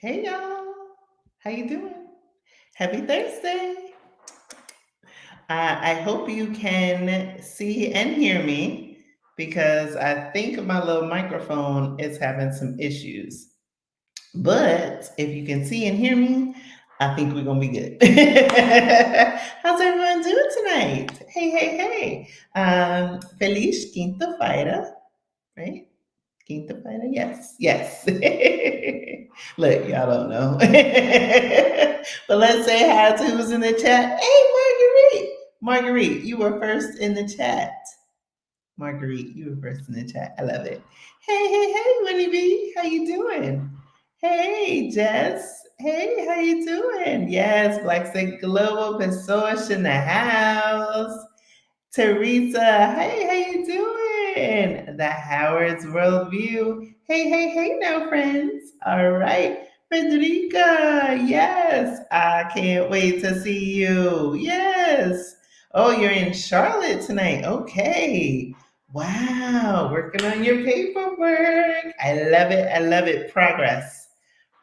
Hey y'all, how you doing? Happy Thursday. I hope you can see and hear me because I think my little microphone is having some issues. But if you can see and hear me, I think we're gonna be good. How's everyone doing tonight? Hey. Feliz quinta-feira, right? Quinta-feira, yes. Look, y'all don't know. But let's say hi to who's in the chat. Hey, Marguerite. Marguerite, you were first in the chat. Marguerite, you were first in the chat. I love it. Hey, Winnie B. How you doing? Hey, Jess. Hey, how you doing? Yes, Blaxit Global Pessoas in the house. Teresa, hey, how you doing? The Howard's Worldview. Hey now, friends. All right. Frederica, yes. I can't wait to see you. Yes. Oh, you're in Charlotte tonight. Okay. Wow. Working on your paperwork. I love it. I love it. Progress.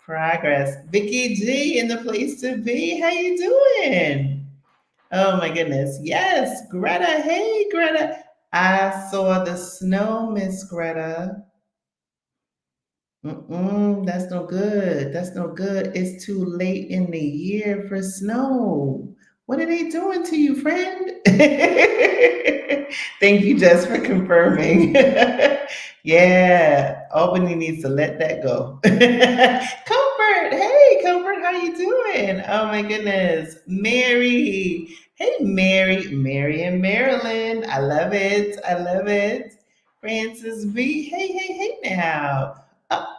Vicky G in the place to be. How you doing? Oh my goodness. Yes, Greta. Hey, Greta. I saw the snow, Miss Greta. That's no good. That's no good. It's too late in the year for snow. What are they doing to you, friend? Thank you, Jess, for confirming. Yeah, Albany needs to let that go. Comfort, hey, Comfort, how you doing? Oh my goodness, Mary. Hey, Mary in Maryland. I love it. I love it. Francis B. Hey now.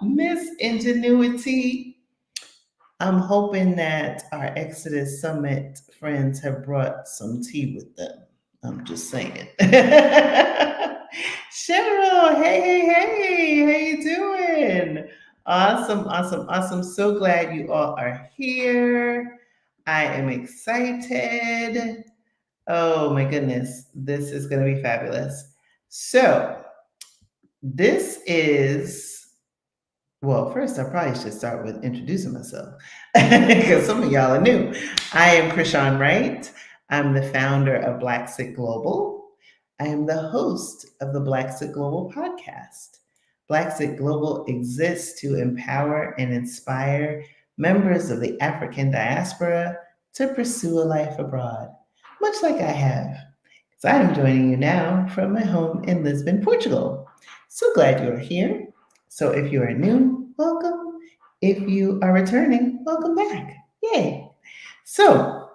Miss Ingenuity, I'm hoping that our Exodus Summit friends have brought some tea with them. I'm just saying. Cheryl, hey, how you doing? Awesome. So glad you all are here. I am excited. Oh my goodness, this is going to be fabulous. So, this is well, first, I probably should start with introducing myself because some of y'all are new. I am Krishan Wright. I'm the founder of Blaxit Global. I am the host of the Blaxit Global podcast. Blaxit Global exists to empower and inspire members of the African diaspora to pursue a life abroad, much like I have. So I am joining you now from my home in Lisbon, Portugal. So glad you are here. So if you are new, welcome. If you are returning, welcome back. Yay. So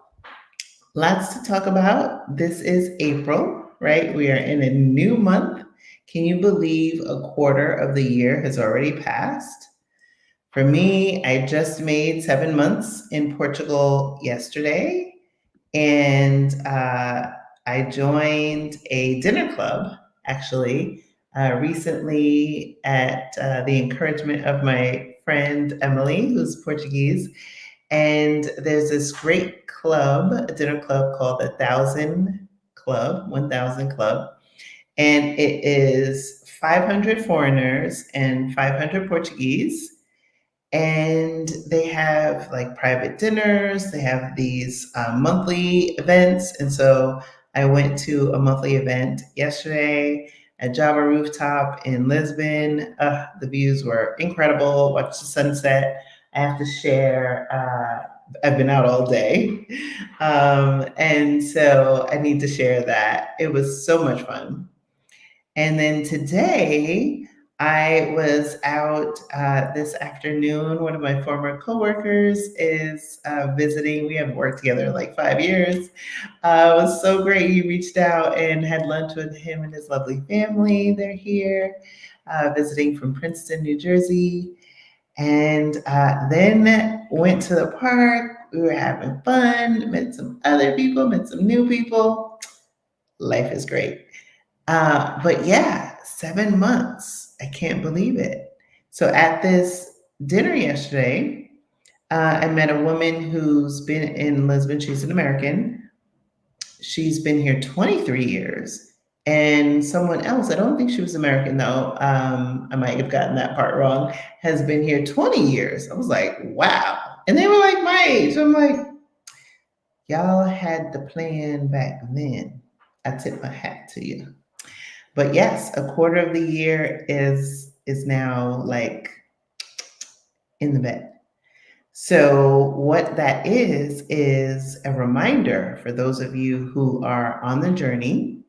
lots to talk about. This is April, right? We are in a new month. Can you believe a quarter of the year has already passed? For me, I just made 7 months in Portugal yesterday, and I joined a dinner club actually recently at the encouragement of my friend Emily, who's Portuguese. And there's this great club, a dinner club called the 1000 Club. And it is 500 foreigners and 500 Portuguese, and they have like private dinners. They have these monthly events, and so I went to a monthly event yesterday at Java Rooftop in Lisbon. The views were incredible. Watched the sunset. I have to share. I've been out all day, and so I need to share that. It was so much fun. And then today, I was out this afternoon. One of my former coworkers is visiting. We haven't worked together in like 5 years. It was so great. He reached out and had lunch with him and his lovely family. They're here visiting from Princeton, New Jersey. And then went to the park. We were having fun, met some other people, met some new people. Life is great. But yeah, 7 months. I can't believe it. So at this dinner yesterday, I met a woman who's been in Lisbon. She's an American. She's been here 23 years. And someone else, I don't think she was American though, I might have gotten that part wrong, has been here 20 years. I was like, wow. And they were like my age. I'm like, y'all had the plan back then. I tip my hat to you. But yes, a quarter of the year is now like in the bed. So what that is a reminder for those of you who are on the journey,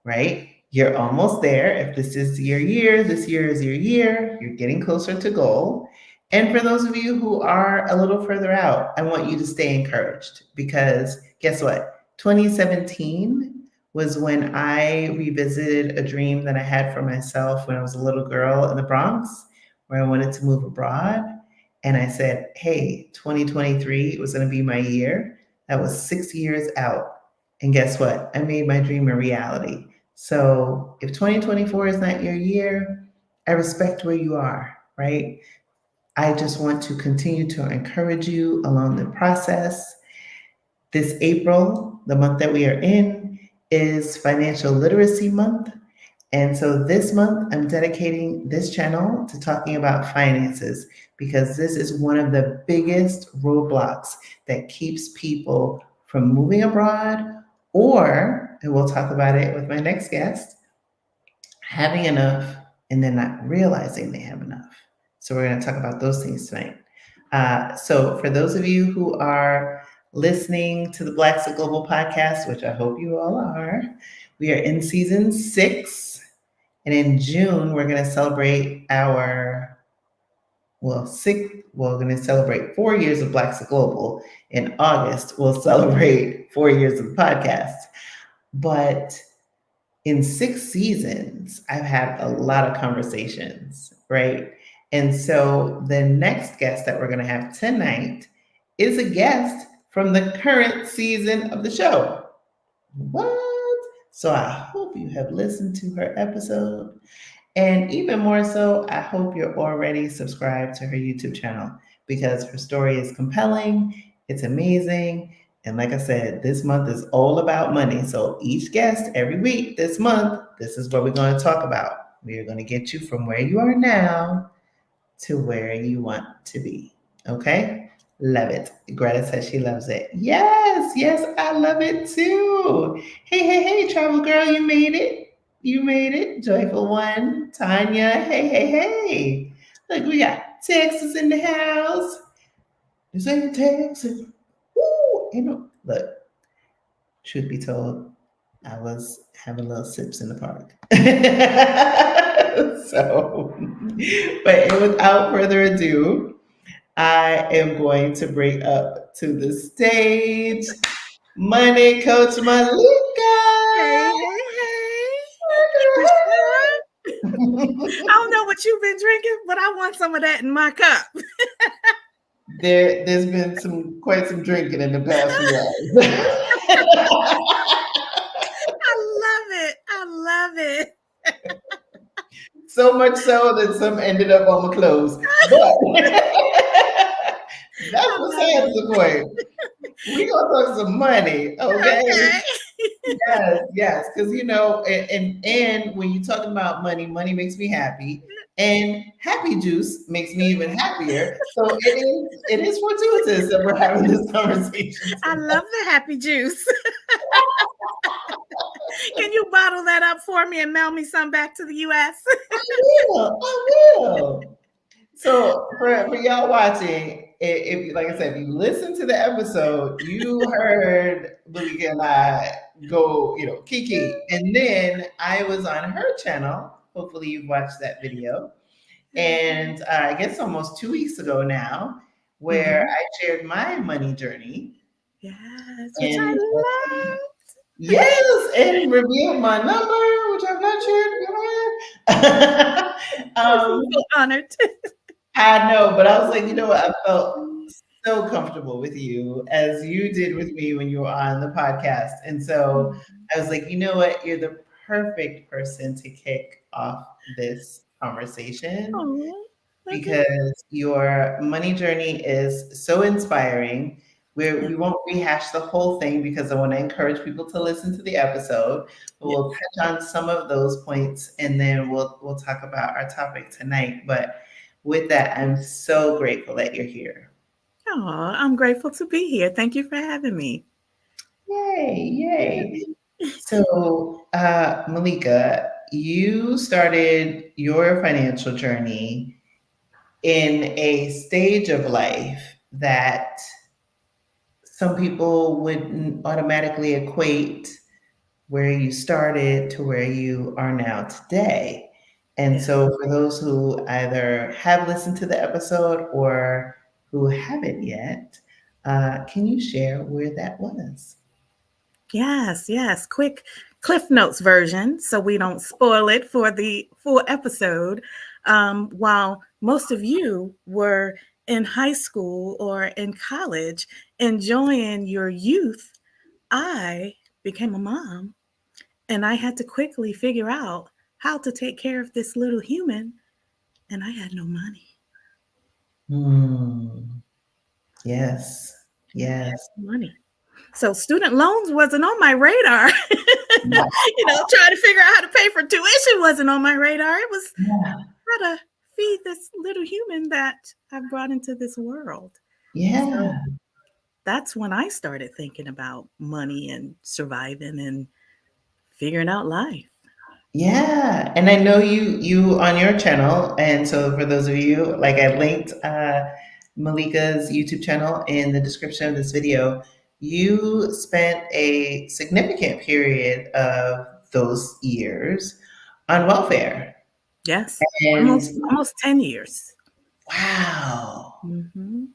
right? You're almost there. If this is your year, this year is your year. You're getting closer to goal. And for those of you who are a little further out, I want you to stay encouraged because guess what? 2017 was when I revisited a dream that I had for myself when I was a little girl in the Bronx, where I wanted to move abroad. And I said, hey, 2023 was going to be my year. That was 6 years out. And guess what? I made my dream a reality. So if 2024 is not your year, I respect where you are, right? I just want to continue to encourage you along the process. This April, the month that we are in, is Financial Literacy Month. And so this month, I'm dedicating this channel to talking about finances because this is one of the biggest roadblocks that keeps people from moving abroad or, and we'll talk about it with my next guest, having enough and then not realizing they have enough. So we're going to talk about those things tonight. So for those of you who are listening to the Blaxit Global podcast, which I hope you all are, we are in season 6. And in June, we're going to celebrate our, well, we're going to celebrate 4 years of Blaxit Global. In August, we'll celebrate 4 years of the podcast. But in 6 seasons, I've had a lot of conversations, right? And so the next guest that we're going to have tonight is a guest from the current season of the show. What? So I hope you have listened to her episode. And even more so, I hope you're already subscribed to her YouTube channel because her story is compelling, it's amazing. And like I said, this month is all about money. So each guest every week this month, this is what we're going to talk about. We are going to get you from where you are now to where you want to be. Okay? Love it. Greta says she loves it. Yes, yes, I love it too. Hey, hey, hey, travel girl, you made it. You made it. Joyful one. Tanya, hey, hey, hey. Look, we got Texas in the house. This ain't Texas. Woo! You know, look, truth be told, I was having little sips in the park. So, but without further ado, I am going to bring up to the stage Money Coach Malika. Hey, hey, hey. Rashawn, I don't know what you've been drinking, but I want some of that in my cup. There's been quite some drinking in the past few hours. I love it. I love it. So much so that some ended up on my clothes. But that's I love besides it. the point. We gonna talk some money, okay? Okay. Yes, yes, because and when you're talking about money, money makes me happy, and happy juice makes me even happier. So it is fortuitous that we're having this conversation I tonight. love the happy juice. Can you bottle that up for me and mail me some back to the US? I will. So for y'all watching, if like I said, if you listen to the episode, you heard Malika and I go, Kiki, and then I was on her channel. Hopefully, you've watched that video. And I guess almost 2 weeks ago now, where Mhm. I shared my money journey Yes, which I and love. yes, and revealed my number, which I've not shared before. I feel honored. I know, but I was like, you know what? I felt so comfortable with you as you did with me when you were on the podcast. And so I was like, you know what? You're the perfect person to kick off this conversation Oh, okay. because your money journey is so inspiring. Yeah. We won't rehash the whole thing because I want to encourage people to listen to the episode. But Yeah. we'll touch on some of those points, and then we'll talk about our topic tonight. But with that, I'm so grateful that you're here. Oh, I'm grateful to be here. Thank you for having me. Yay, yay. So, Malika, you started your financial journey in a stage of life that some people wouldn't automatically equate where you started to where you are now today. And Yeah. so, for those who either have listened to the episode or who haven't yet, can you share where that was? Yes, yes. Quick Cliff Notes version so we don't spoil it for the full episode. While most of you were in high school or in college enjoying your youth, I became a mom and I had to quickly figure out how to take care of this little human, and I had no money. Hmm. Yes. Yeah, I had Yes. no money. So student loans wasn't on my radar. Yeah. Trying to figure out how to pay for tuition wasn't on my radar. It was how to feed this little human that I've brought into this world. So Yeah. that's when I started thinking about money and surviving and figuring out life. Yeah, and I know you on your channel, and so for those of you, like I linked Malika's YouTube channel in the description of this video. You spent a significant period of those years on welfare, Yes, and almost 10 years. wow. Hmm.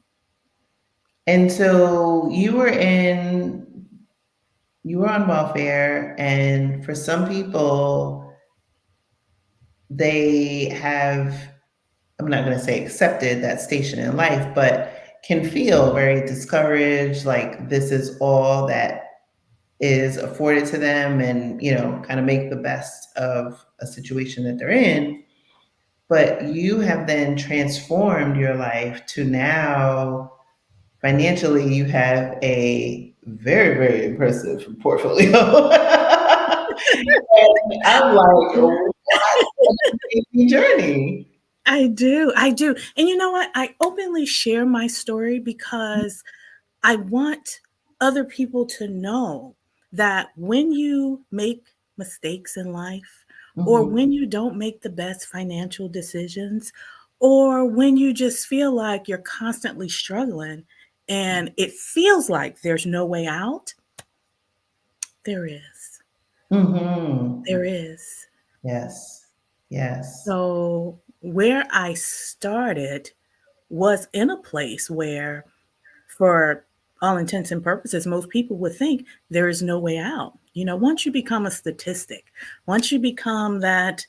And so you were on welfare, and for some people, they have, I'm not going to say accepted that station in life, but can feel very discouraged, like this is all that is afforded to them, and, kind of make the best of a situation that they're in. But you have then transformed your life to now financially, you have a very, very impressive portfolio. And I'm like, what an amazing journey. I do. I do. And you know what? I openly share my story because I want other people to know that when you make mistakes in life, or Mhm. when you don't make the best financial decisions, or when you just feel like you're constantly struggling and it feels like there's no way out, there is. Mhm. There is. Yes. Yes. So, where I started was in a place where, for all intents and purposes, most people would think there is no way out. Once you become a statistic, once you become that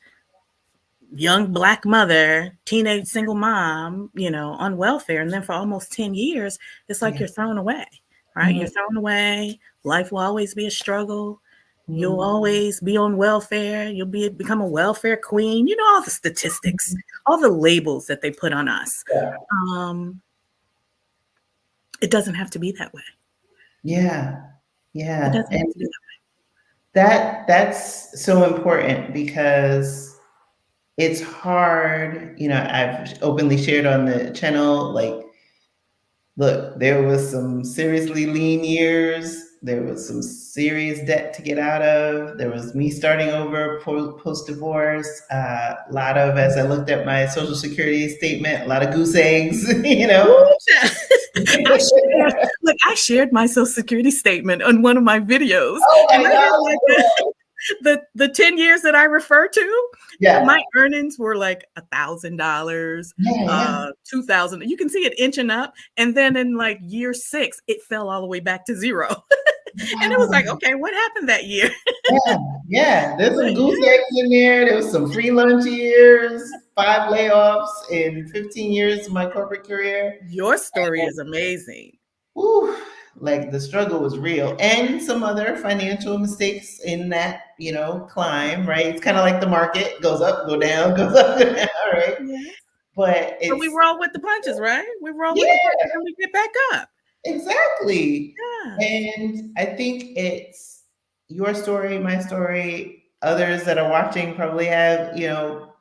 young Black mother, teenage single mom, on welfare, and then for almost 10 years, it's like Yeah. you're thrown away, right? Mhm. You're thrown away. Life will always be a struggle. You'll Mhm. always be on welfare. You'll become a welfare queen. All the statistics, all the labels that they put on us. Yeah. Um, it doesn't have to be that way. Yeah. It Yeah. doesn't have And to be that's so important because it's hard. I've openly shared on the channel, like, look, there was some seriously lean years. There was some serious debt to get out of. There was me starting over post divorce. A lot of, as I looked at my social security statement, a lot of goose eggs, Ooh, I shared my social security statement on one of my videos, Oh and my I had God. like the 10 years that I refer to. Yeah. My earnings were like $1,000, Yeah. Yeah. 2,000. You can see it inching up, and then in like year 6, it fell all the way back to zero. And it was like, Wow. okay, what happened that year? Yeah. Yeah. There's some But goose eggs in there. There was some free lunch years, 5 layoffs in 15 years of my corporate career. your story is amazing. Whew, like the struggle was real, and some other financial mistakes in that, climb, right? It's kind of like the market goes up, go down, goes up, go down, right? Yes. But But we it's, roll with the punches, right? We roll with the yeah, punches and we get back up. Exactly. Yes. And I think it's your story, my story, others that are watching probably have,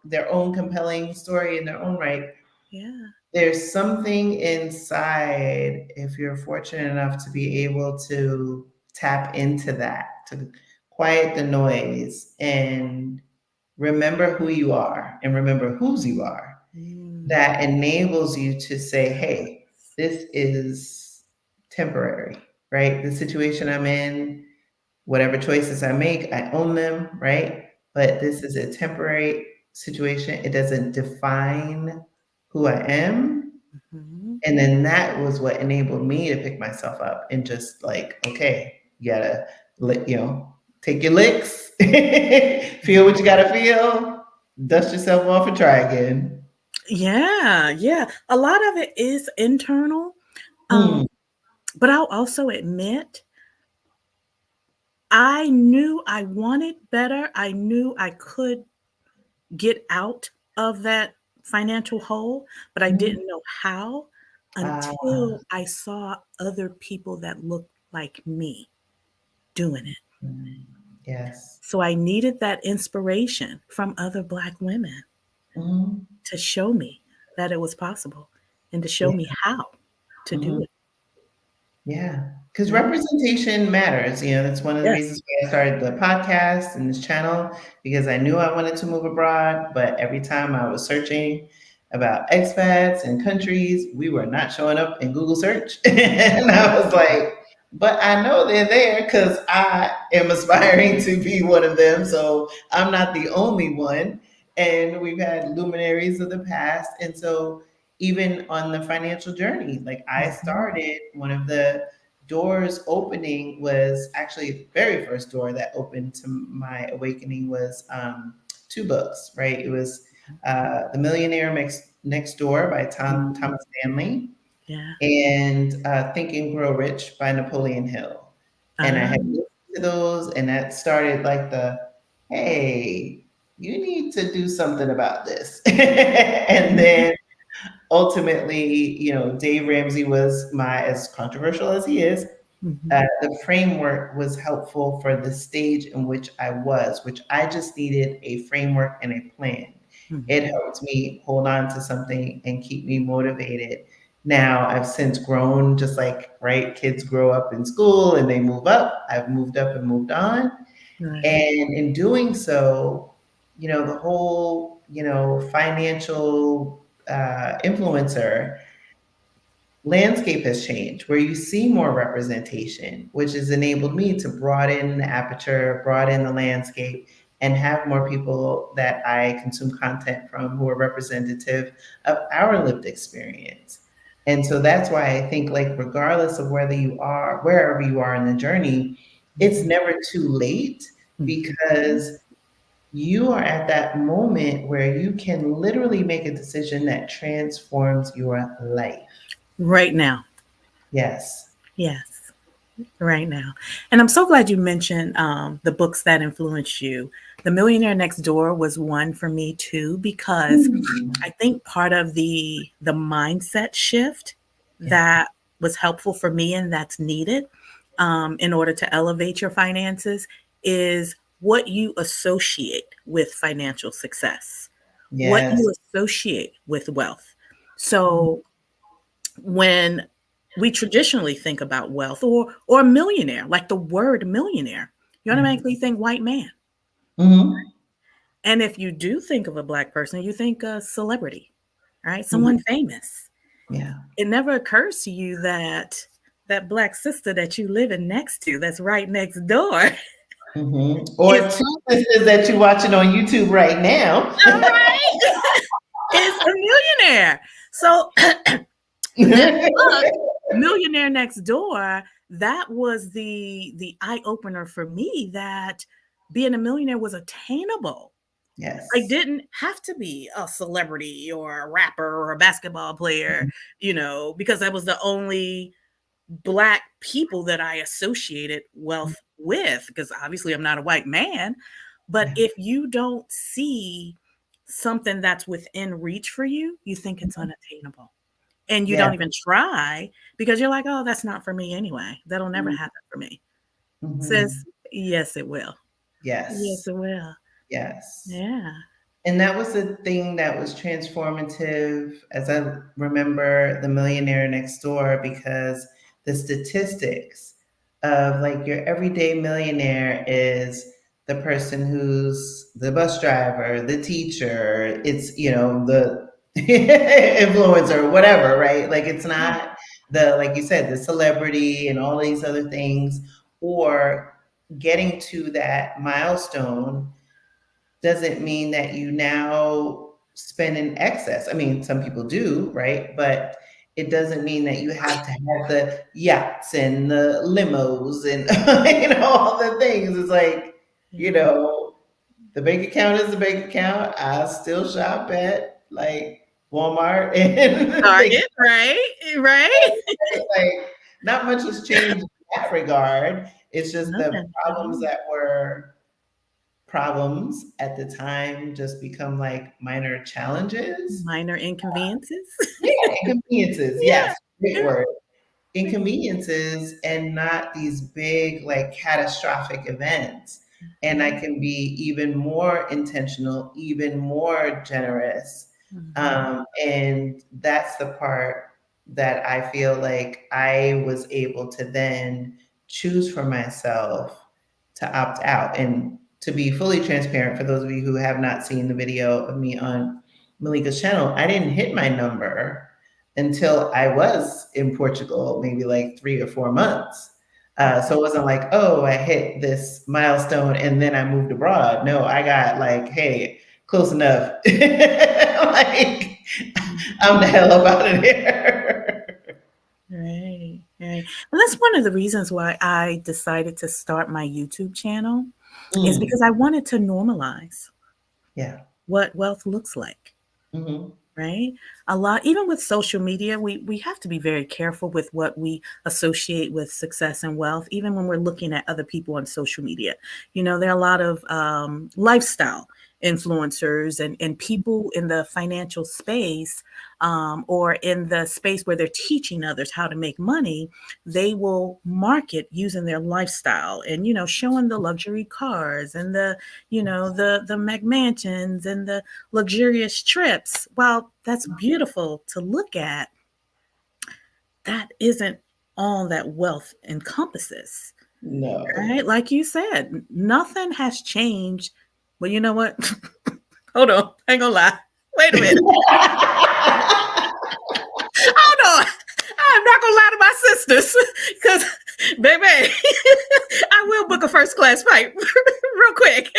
their own compelling story in their own right. Yeah. There's something inside, if you're fortunate enough to be able to tap into that, to quiet the noise and remember who you are and remember whose you are, Mm. that enables you to say, hey, this is temporary, right? The situation I'm in, whatever choices I make, I own them, right? But this is a temporary situation. It doesn't define who I am. Mhm. And then that was what enabled me to pick myself up and just like, okay, you gotta, take your licks, feel what you gotta feel, dust yourself off and try again. Yeah, yeah. A lot of it is internal. Um, Mm, but I'll also admit, I knew I wanted better. I knew I could get out of that financial hole, but I mhm. didn't know how Ah, until I saw other people that looked like me doing it. mm, yes. So I needed that inspiration from other Black women Mhm. to show me that it was possible and to show Yeah. me how to do Mhm. it. Yeah, because Yeah. representation matters. That's one of the Yes. reasons why I started the podcast and this channel, because I knew I wanted to move abroad, but every time I was searching about expats and countries, we were not showing up in Google search. And I was like, but I know they're there because I am aspiring to be one of them. So I'm not the only one. And we've had luminaries of the past. And so even on the financial journey. Like I Mhm. started, one of the doors opening was actually the very first door that opened to my awakening was two books, right? It was The Millionaire Next Door by Mhm. Thomas Stanley Yeah. and Think and Grow Rich by Napoleon Hill. And I had Um, listened to those, and that started like hey, you need to do something about this. And mhm. then ultimately, Dave Ramsey was as controversial as he is, Mhm. the framework was helpful for the stage in which I was, which I just needed a framework and a plan. It Mhm. helped me hold on to something and keep me motivated. Now I've since grown, just like, right, kids grow up in school and they move up. I've moved up and moved on. Right. And in doing so, the whole, financial influencer landscape has changed where you see more representation, which has enabled me to broaden the aperture, broaden the landscape, and have more people that I consume content from who are representative of our lived experience. And so that's why I think, like, regardless of whether you are, wherever you are in the journey, it's Mhm. never too late Mhm. because you are at that moment where you can literally make a decision that transforms your life. Right now. Yes. Yes. Right now. And I'm so glad you mentioned the books that influenced you. The Millionaire Next Door was one for me too, because Mm. I think part of the mindset shift Yeah. that was helpful for me and that's needed in order to elevate your finances is what you associate with financial success, what Yes. you associate with wealth. Mhm. So when we traditionally think about wealth or millionaire, like the word millionaire, you Yeah. automatically think white man. Mhm. And if you do think of a black person, you think a celebrity, right? Mhm. Someone famous. Yeah. It never occurs to you that that black sister that you live in next to, that's right next door, Mhm. is Or two sisters that you're watching on YouTube right now. all right, is a millionaire. So that book, Millionaire Next Door, that was the eye opener for me that being a millionaire was attainable. I Yes. didn't have to be a celebrity or a rapper or a basketball player, because that was the only black people that I associated wealth with, because obviously I'm not a white man. But Yeah. if you don't see something that's within reach for you, you think it's unattainable. and you Yeah. don't even try because you're like, oh, that's not for me anyway. That'll never happen for me. Mm-hmm. Sis, yes, it will. Yes, Yes. it will. Yes. Yeah. And that was the thing that was transformative, as I remember The Millionaire Next Door, because the statistics of like your everyday millionaire is the person who's the bus driver, the teacher, it's, the influencer, whatever, right? Like it's not the, like you said, the celebrity and all these other things, or getting to that milestone doesn't mean that you now spend in excess. I mean, some people do, right? But it doesn't mean that you have to have the yachts and the limos and all the things. It's like, you Yeah. know, the bank account is the bank account. I still shop at like Walmart and things Target, right? Right? like not much has changed in that regard. It's just the Nothing. problems that were problems at the time just become like minor challenges. Minor inconveniences. Yeah, inconveniences. Yeah. Yes, great Yeah. word. Inconveniences and not these big, like catastrophic events. And I can be even more intentional, even more generous. Mhm. And that's the part that I feel like I was able to then choose for myself to opt out. And to be fully transparent, for those of you who have not seen the video of me on Malika's channel, I didn't hit my number until I was in Portugal, maybe like 3 or 4 months. So it wasn't like, oh, I hit this milestone and then I moved abroad. No, I got like, hey, close enough. Like, I'm the Mhm. hell up out of here. Right, right. And that's one of the reasons why I decided to start my YouTube channel is Mm, because I wanted to normalize yeah. what wealth looks like. Hmm. Right? A lot, even with social media, we have to be very careful with what we associate with success and wealth, even when we're looking at other people on social media. There are a lot of lifestyle influencers and people in the financial space, or in the space where they're teaching others how to make money. They will market using their lifestyle and showing the luxury cars and the McMansions and the luxurious trips. While that's beautiful to look at, that isn't all that wealth encompasses, No. right? Like you said, nothing has changed. Well, you know what? Hold on. I ain't gonna lie. Wait a minute. Hold on. I'm not gonna lie to my sisters because, baby, I will book a first class flight real quick.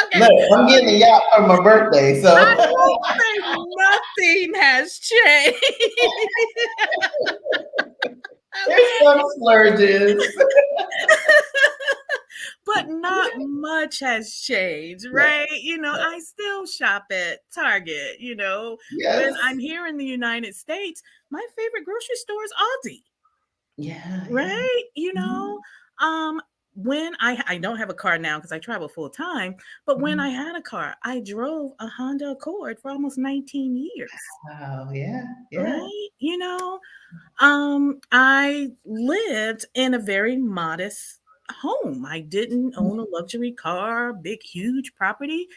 Okay. Look, I'm getting a yacht for my birthday, I so will say nothing has changed. there's Okay. some splurges. But not much has changed, Yeah. right? I still shop at Target. When I'm Yes. here in the United States, my favorite grocery store is Aldi, Yeah, yeah. right? Mhm. Um, when I don't have a car now because I travel full time, but when I Mhm. had a car, I drove a Honda Accord for almost 19 years, Wow, yeah, yeah. right? I lived in a very modest home. I didn't own a luxury car, big, huge property.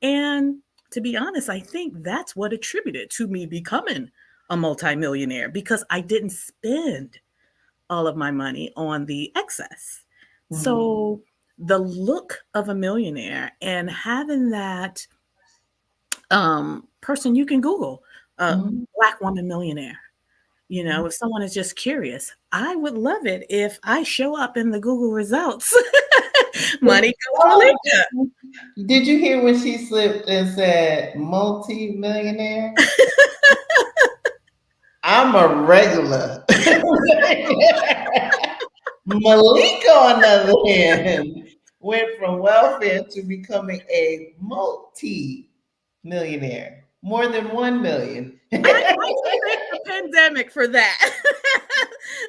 And to be honest, I think that's what attributed to me becoming a multimillionaire because I didn't spend all of my money on the excess. Mhm. So the look of a millionaire and having that person you can Google, Mhm. black woman millionaire. If someone is just curious, I would love it if I show up in the Google results. Money comes Oh, Malika. did you hear when she slipped and said multi-millionaire? I'm a regular. Malika, on the other hand, went from welfare to becoming a multi-millionaire, more than 1 million. I thank the pandemic for that.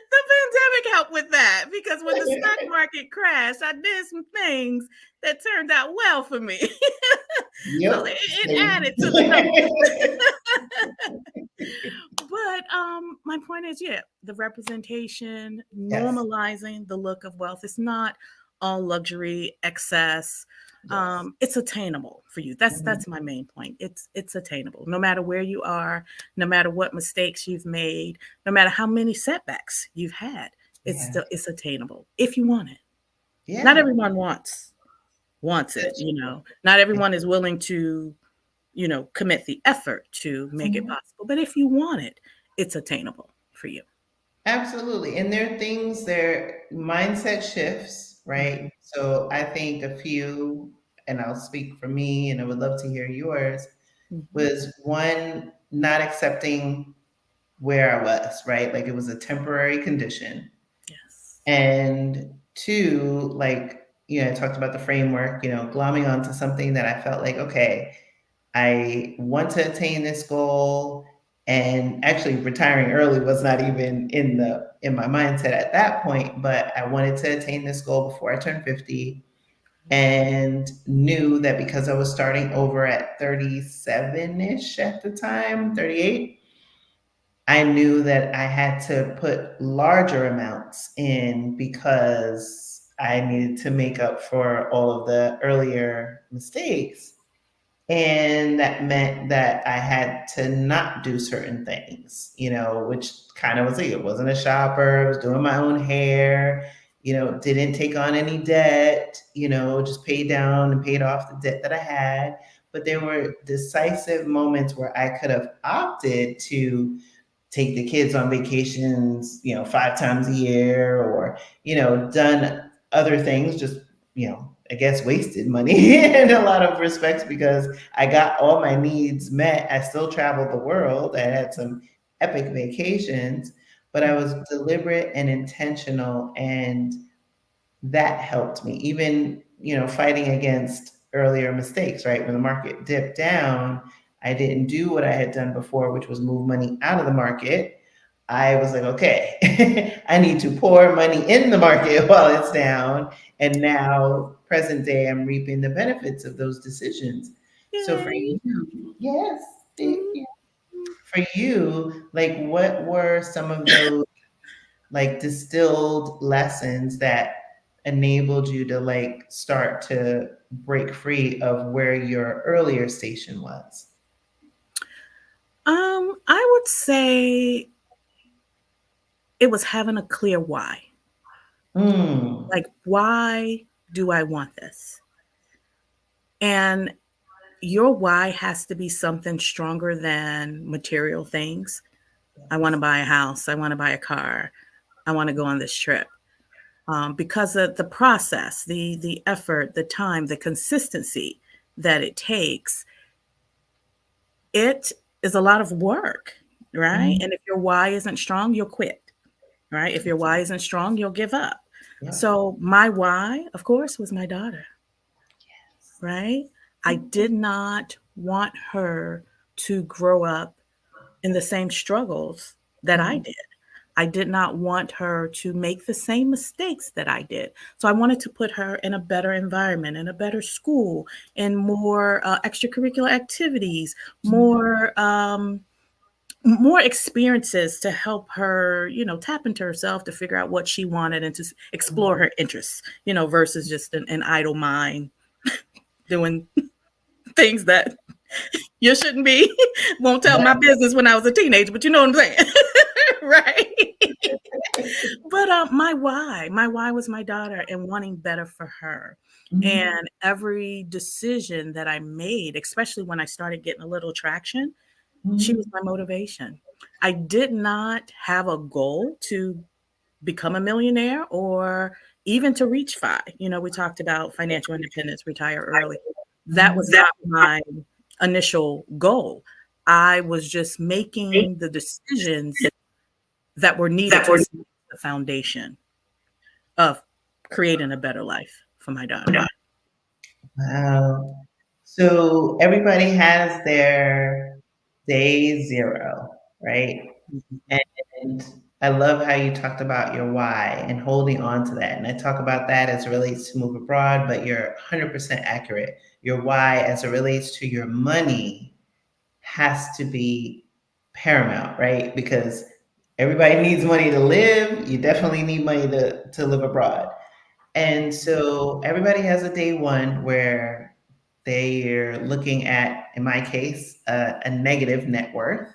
The pandemic helped with that because when the stock market crashed, I did some things that turned out well for me. So Yep. it Same. added to the numbers. But my point is, yeah, the representation, Yes. normalizing the look of wealth. It's not all luxury, excess. Yes. It's attainable for you. That's Mhm. that's my main point. It's attainable, no matter where you are, no matter what mistakes you've made, no matter how many setbacks you've had. Yeah. It's attainable if you want it. Not Yeah. everyone wants it. That's true. Not everyone is willing to commit the effort to make it Mhm. possible. But if you want it, it's attainable for you. Absolutely. And there are things, there mindset shifts, right? Mhm, So I think a few, and I'll speak for me, and I would love to hear yours, mhm. was one, not accepting where I was, right? Like it was a temporary condition. Yes. And two, like, I talked about the framework, glomming onto something that I felt like, okay, I want to attain this goal. And actually retiring early was not even in my mindset at that point, but I wanted to attain this goal before I turned 50, and knew that because I was starting over at 37-ish at the time, 38, I knew that I had to put larger amounts in because I needed to make up for all of the earlier mistakes. And that meant that I had to not do certain things, which kind of was like, it wasn't a shopper, I was doing my own hair, didn't take on any debt, just paid down and paid off the debt that I had. But there were decisive moments where I could have opted to take the kids on vacations, 5 times a year, or, done other things, just, I guess wasted money in a lot of respects because I got all my needs met. I still traveled the world. I had some epic vacations, but I was deliberate and intentional, and that helped me. Even, fighting against earlier mistakes, right? When the market dipped down, I didn't do what I had done before, which was move money out of the market. I was like, okay, I need to pour money in the market while it's down. And now, present day, I'm reaping the benefits of those decisions. So for Yay. you, yes, thank Mhm. you. For you, like, what were some of those like distilled lessons that enabled you to like start to break free of where your earlier station was? I would say it was having a clear why. Mm. Like, why do I want this? And your why has to be something stronger than material things. I want to Yes. buy a house. I want to buy a car. I want to go on this trip. Because of the process, the effort, the time, the consistency that it takes, it is a lot of work, right? Mhm. And if your why isn't strong, you'll quit, right? If your why isn't strong, you'll give up. Yeah. So my why, of course, was my daughter, right? I did not want her to grow up in the same struggles that I Mhm. did. I did not want her to make the same mistakes that I did. So I wanted to put her in a better environment, in a better school, in more extracurricular activities, more experiences to help her, tap into herself to figure out what she wanted and to explore her interests, versus just an idle mind doing things that you shouldn't be. Won't tell my business when I was a teenager, but you know what I'm saying, right? But my why was my daughter and wanting better for her. Mhm. And every decision that I made, especially when I started getting a little traction, she was Mhm. my motivation. I did not have a goal to become a millionaire or even to reach five. We talked about financial independence, retire early. That Mhm. was not my initial goal. I was just making the decisions that were needed to establish the foundation of creating a better life for my daughter. Wow. So everybody has their day zero, right? Mhm. And I love how you talked about your why and holding on to that. And I talk about that as it relates to move abroad, but you're 100% accurate. Your why as it relates to your money has to be paramount, right? Because everybody needs money to live. You definitely need money to live abroad. And so everybody has a day one where they're looking at, in my case, a negative net worth.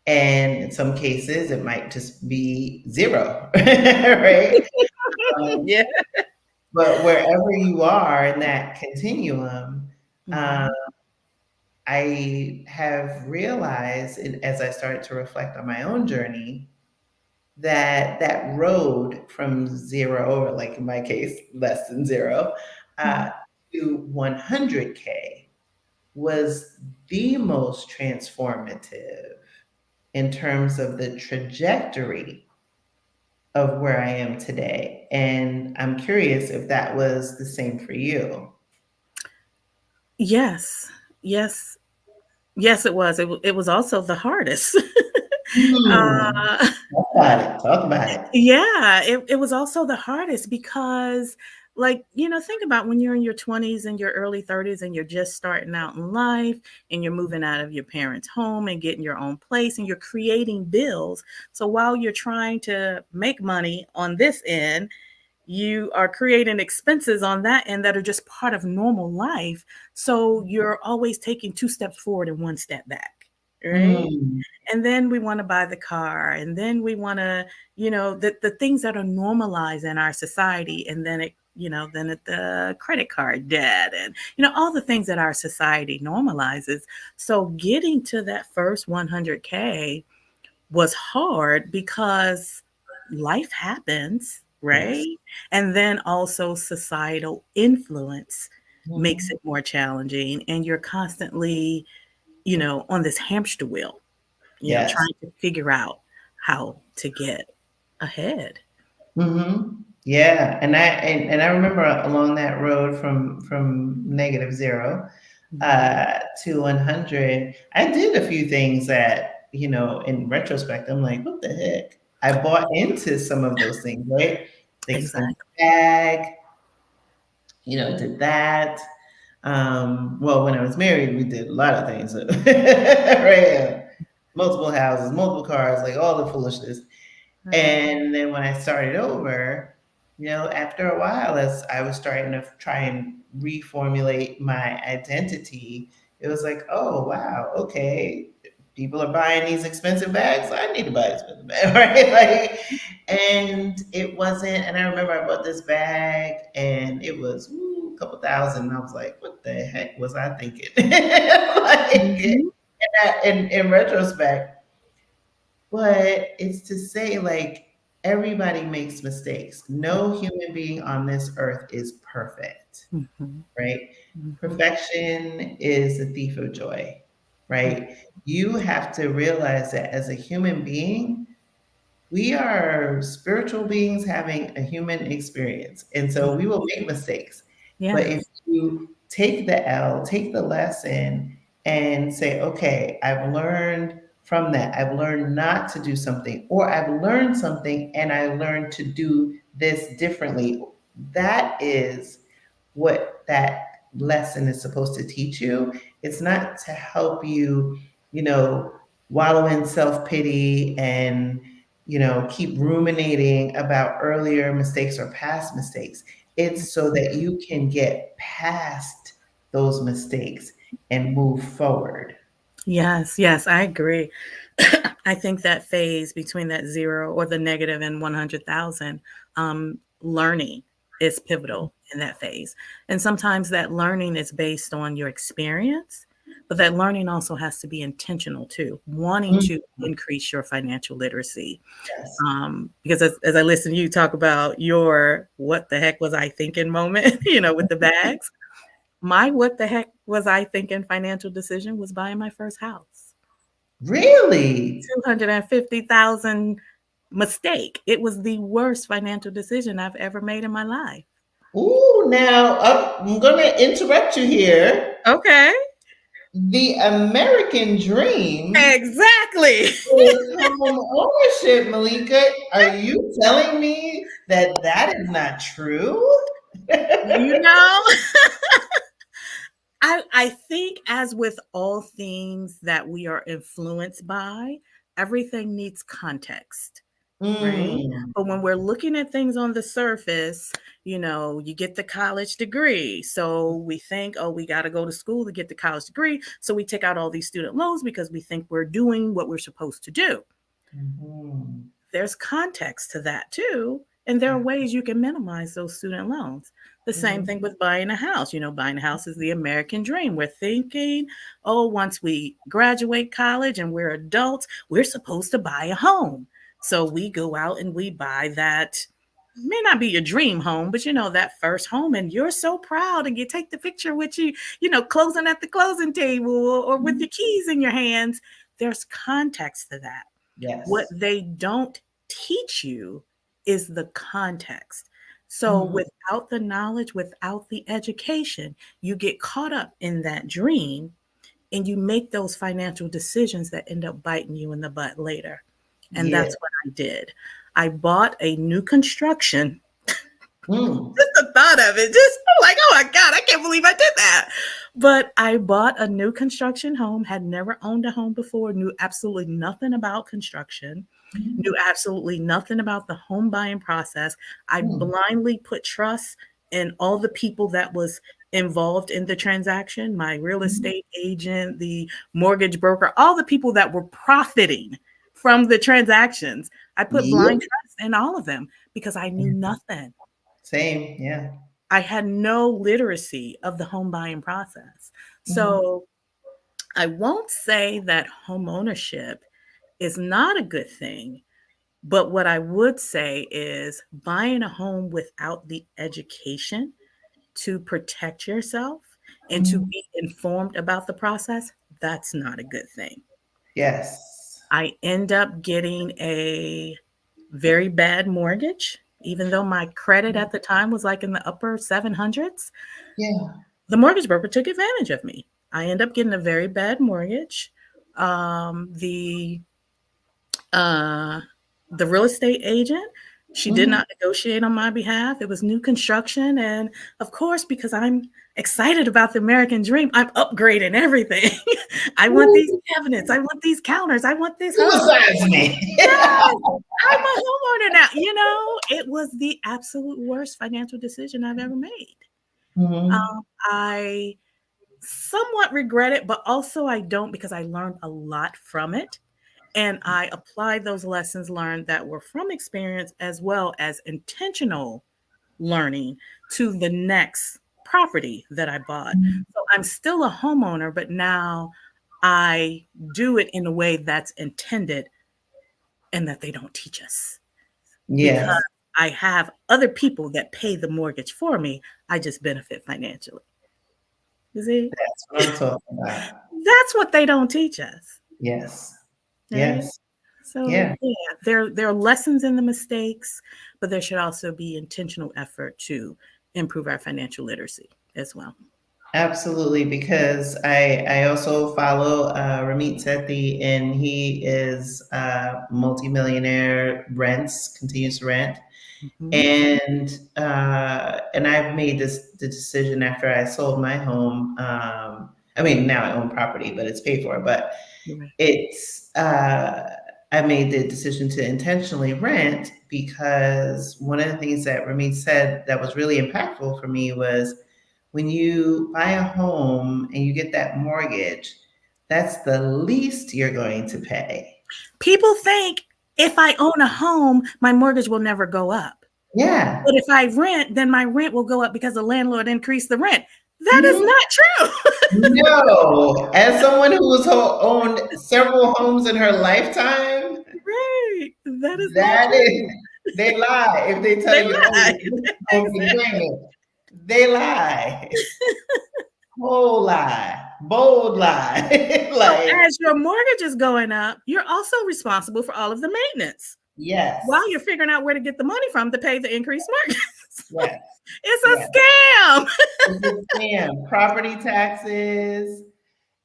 And in some cases, it might just be zero, right? Um, Yeah. but wherever you are in that continuum, um, Mhm. I have realized, as I started to reflect on my own journey, that that road from zero, or like in my case, less than zero, uh, Mhm. to 100K was the most transformative in terms of the trajectory of where I am today. And I'm curious if that was the same for you. Yes. Yes. Yes, it was. It was also the hardest. Hmm. uh, Talk about it. Talk about it. Yeah, it was also the hardest because, like, think about when you're in your 20s and your early 30s and you're just starting out in life and you're moving out of your parents' home and getting your own place and you're creating bills. So while you're trying to make money on this end, you are creating expenses on that end that are just part of normal life. So you're always taking two steps forward and one step back, right? Mm. And then we want to buy the car, and then we want to, the things that are normalized in our society, and then the credit card debt, and all the things that our society normalizes. So getting to that first 100K was hard because life happens, Yes. right? And then also societal influence makes Mhm. it more challenging, and you're constantly, on this hamster wheel, Yes. trying to figure out how to get ahead. Mhm. Yeah, and I remember along that road from negative zero Mhm. to 100, I did a few things that, in retrospect, I'm like, what the heck? I bought into some of those things, right? The expensive Exactly. bag, did that. Well, when I was married, we did a lot of things, right? Multiple houses, multiple cars, like all the foolishness. Right. And then when I started over, after a while, as I was starting to try and reformulate my identity, it was like, oh, wow, okay, people are buying these expensive bags. I need to buy an expensive bag, right? Like, and it wasn't, and I remember I bought this bag and it was a couple thousand. And I was like, what the heck was I thinking? Like, Mhm. in retrospect, but it's to say, like, everybody makes mistakes. No human being on this earth is perfect, Mhm. right? Mhm. Perfection is the thief of joy, Mhm. right? You have to realize that as a human being, we are spiritual beings having a human experience. And so we will make mistakes. But if Yes. you take the L, take the lesson, and say, okay, I've learned from that. I've learned not to do something, or I've learned something and I learned to do this differently. That is what that lesson is supposed to teach you. It's not to help you, wallow in self pity and keep ruminating about earlier mistakes or past mistakes. It's so that you can get past those mistakes and move forward. Yes, yes, I agree. I think that phase between that 0 or the negative and 100,000, learning is pivotal in that phase. And sometimes that learning is based on your experience, but that learning also has to be intentional too, wanting Mm, to increase your financial literacy. yes. Because as I listen to you talk about your what the heck was I thinking moment, with the bags, my what the heck was I thinking financial decision was buying my first house. Really? 250,000 mistake. It was the worst financial decision I've ever made in my life. Ooh, now I'm going to interrupt you here. Okay. The American dream Exactly. is home ownership, Malika. Are you telling me that that is not true? You know, I think, as with all things that we are influenced by, everything needs context, right? Mm, But when we're looking at things on the surface, you get the college degree. So we think, oh, we got to go to school to get the college degree. So we take out all these student loans because we think we're doing what we're supposed to do. mhm. There's context to that too. And there are ways you can minimize those student loans. The same Mhm. thing with buying a house. Buying a house is the American dream. We're thinking, oh, once we graduate college and we're adults, we're supposed to buy a home. So we go out and we buy that, may not be your dream home, but that first home, and you're so proud, and you take the picture with you, closing at the closing table, or with your keys in your hands. There's context to that. What Yes. they don't teach you is the context. So Mhm. without the knowledge, without the education, you get caught up in that dream, and you make those financial decisions that end up biting you in the butt later. And Yeah. that's what I did. I bought a new construction. Mm. Just the thought of it, just like, oh my God, I can't believe I did that. But I bought a new construction home, had never owned a home before, knew absolutely nothing about construction, knew Mhm. absolutely nothing about the home buying process. I Mm. blindly put trust in all the people that was involved in the transaction, my real Mhm. estate agent, the mortgage broker, all the people that were profiting from the transactions. I put blind Yep. trust in all of them because I knew nothing. Same. Yeah. I had no literacy of the home buying process. Mhm. So I won't say that home ownership is not a good thing, but what I would say is buying a home without the education to protect yourself and to Mhm. be informed about the process, that's not a good thing. Yes. I end up getting a very bad mortgage, even though my credit at the time was like in the upper 700s. Yeah. The mortgage broker took advantage of me. I end up getting a very bad mortgage. The uh, the real estate agent, she did Mhm. not negotiate on my behalf. It was new construction, and of course, because I'm excited about the American dream, I'm upgrading everything. I want these Ooh, cabinets. I want these counters. I want this hub. suicides me. Yes, I'm a homeowner now. It was the absolute worst financial decision I've ever made. Mhm. I somewhat regret it, but also I don't, because I learned a lot from it. And I applied those lessons learned that were from experience as well as intentional learning to the next property that I bought. So I'm still a homeowner, but now I do it in a way that's intended and that they don't teach us, because Yes, I have other people that pay the mortgage for me. I just benefit financially. You see? that's what I'm talking about. That's what they don't teach us, Yes. right? Yes. So Yeah. yeah, there are lessons in the mistakes, but there should also be intentional effort to improve our financial literacy as well. Absolutely, because I also follow Ramit Sethi, and he is multimillionaire, rents, continues to rent, Mhm. and I've made the decision after I sold my home. I mean, now I own property, but it's paid for. But Right. it's I made the decision to intentionally rent because one of the things that Ramit said that was really impactful for me was when you buy a home and you get that mortgage, that's the least you're going to pay. People think if I own a home, my mortgage will never go up. Yeah. But if I rent, then my rent will go up because the landlord increased the rent. That is Mhm. not true. No, as someone who has owned several homes in her lifetime, Right. That is not that true. is, they lie if they tell They you, oh, lied. your home be Exactly. payment. They lie. Whole lie. Bold lie. So Like, as your mortgage is going up, you're also responsible for all of the maintenance while yes, you're figuring out where to get the money from to pay the increased mortgage. yes, It's yes. a scam. It's a scam. Property taxes,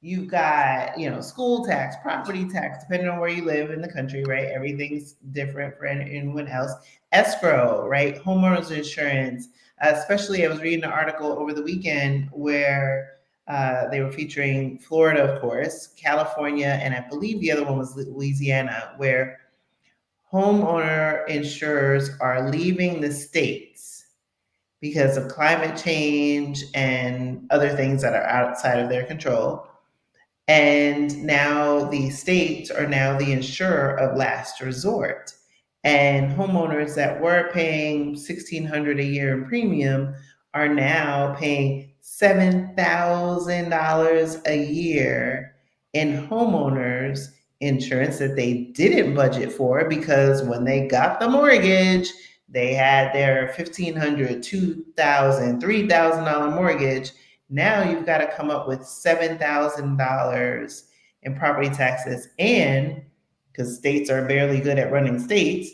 you've got, school tax, property tax, depending on where you live in the country, right? Everything's different for anyone else. Escrow, right? Homeowners insurance. Especially, I was reading an article over the weekend where They were featuring Florida, of course, California, and I believe the other one was Louisiana, where homeowner insurers are leaving the states because of climate change and other things that are outside of their control. And now the states are now the insurer of last resort. And homeowners that were paying $1,600 a year in premium are now paying $7,000 a year in homeowners insurance that they didn't budget for, because when they got the mortgage, they had their $1,500, $2,000, $3,000 mortgage. Now you've got to come up with $7,000 in property taxes. And because states are barely good at running states,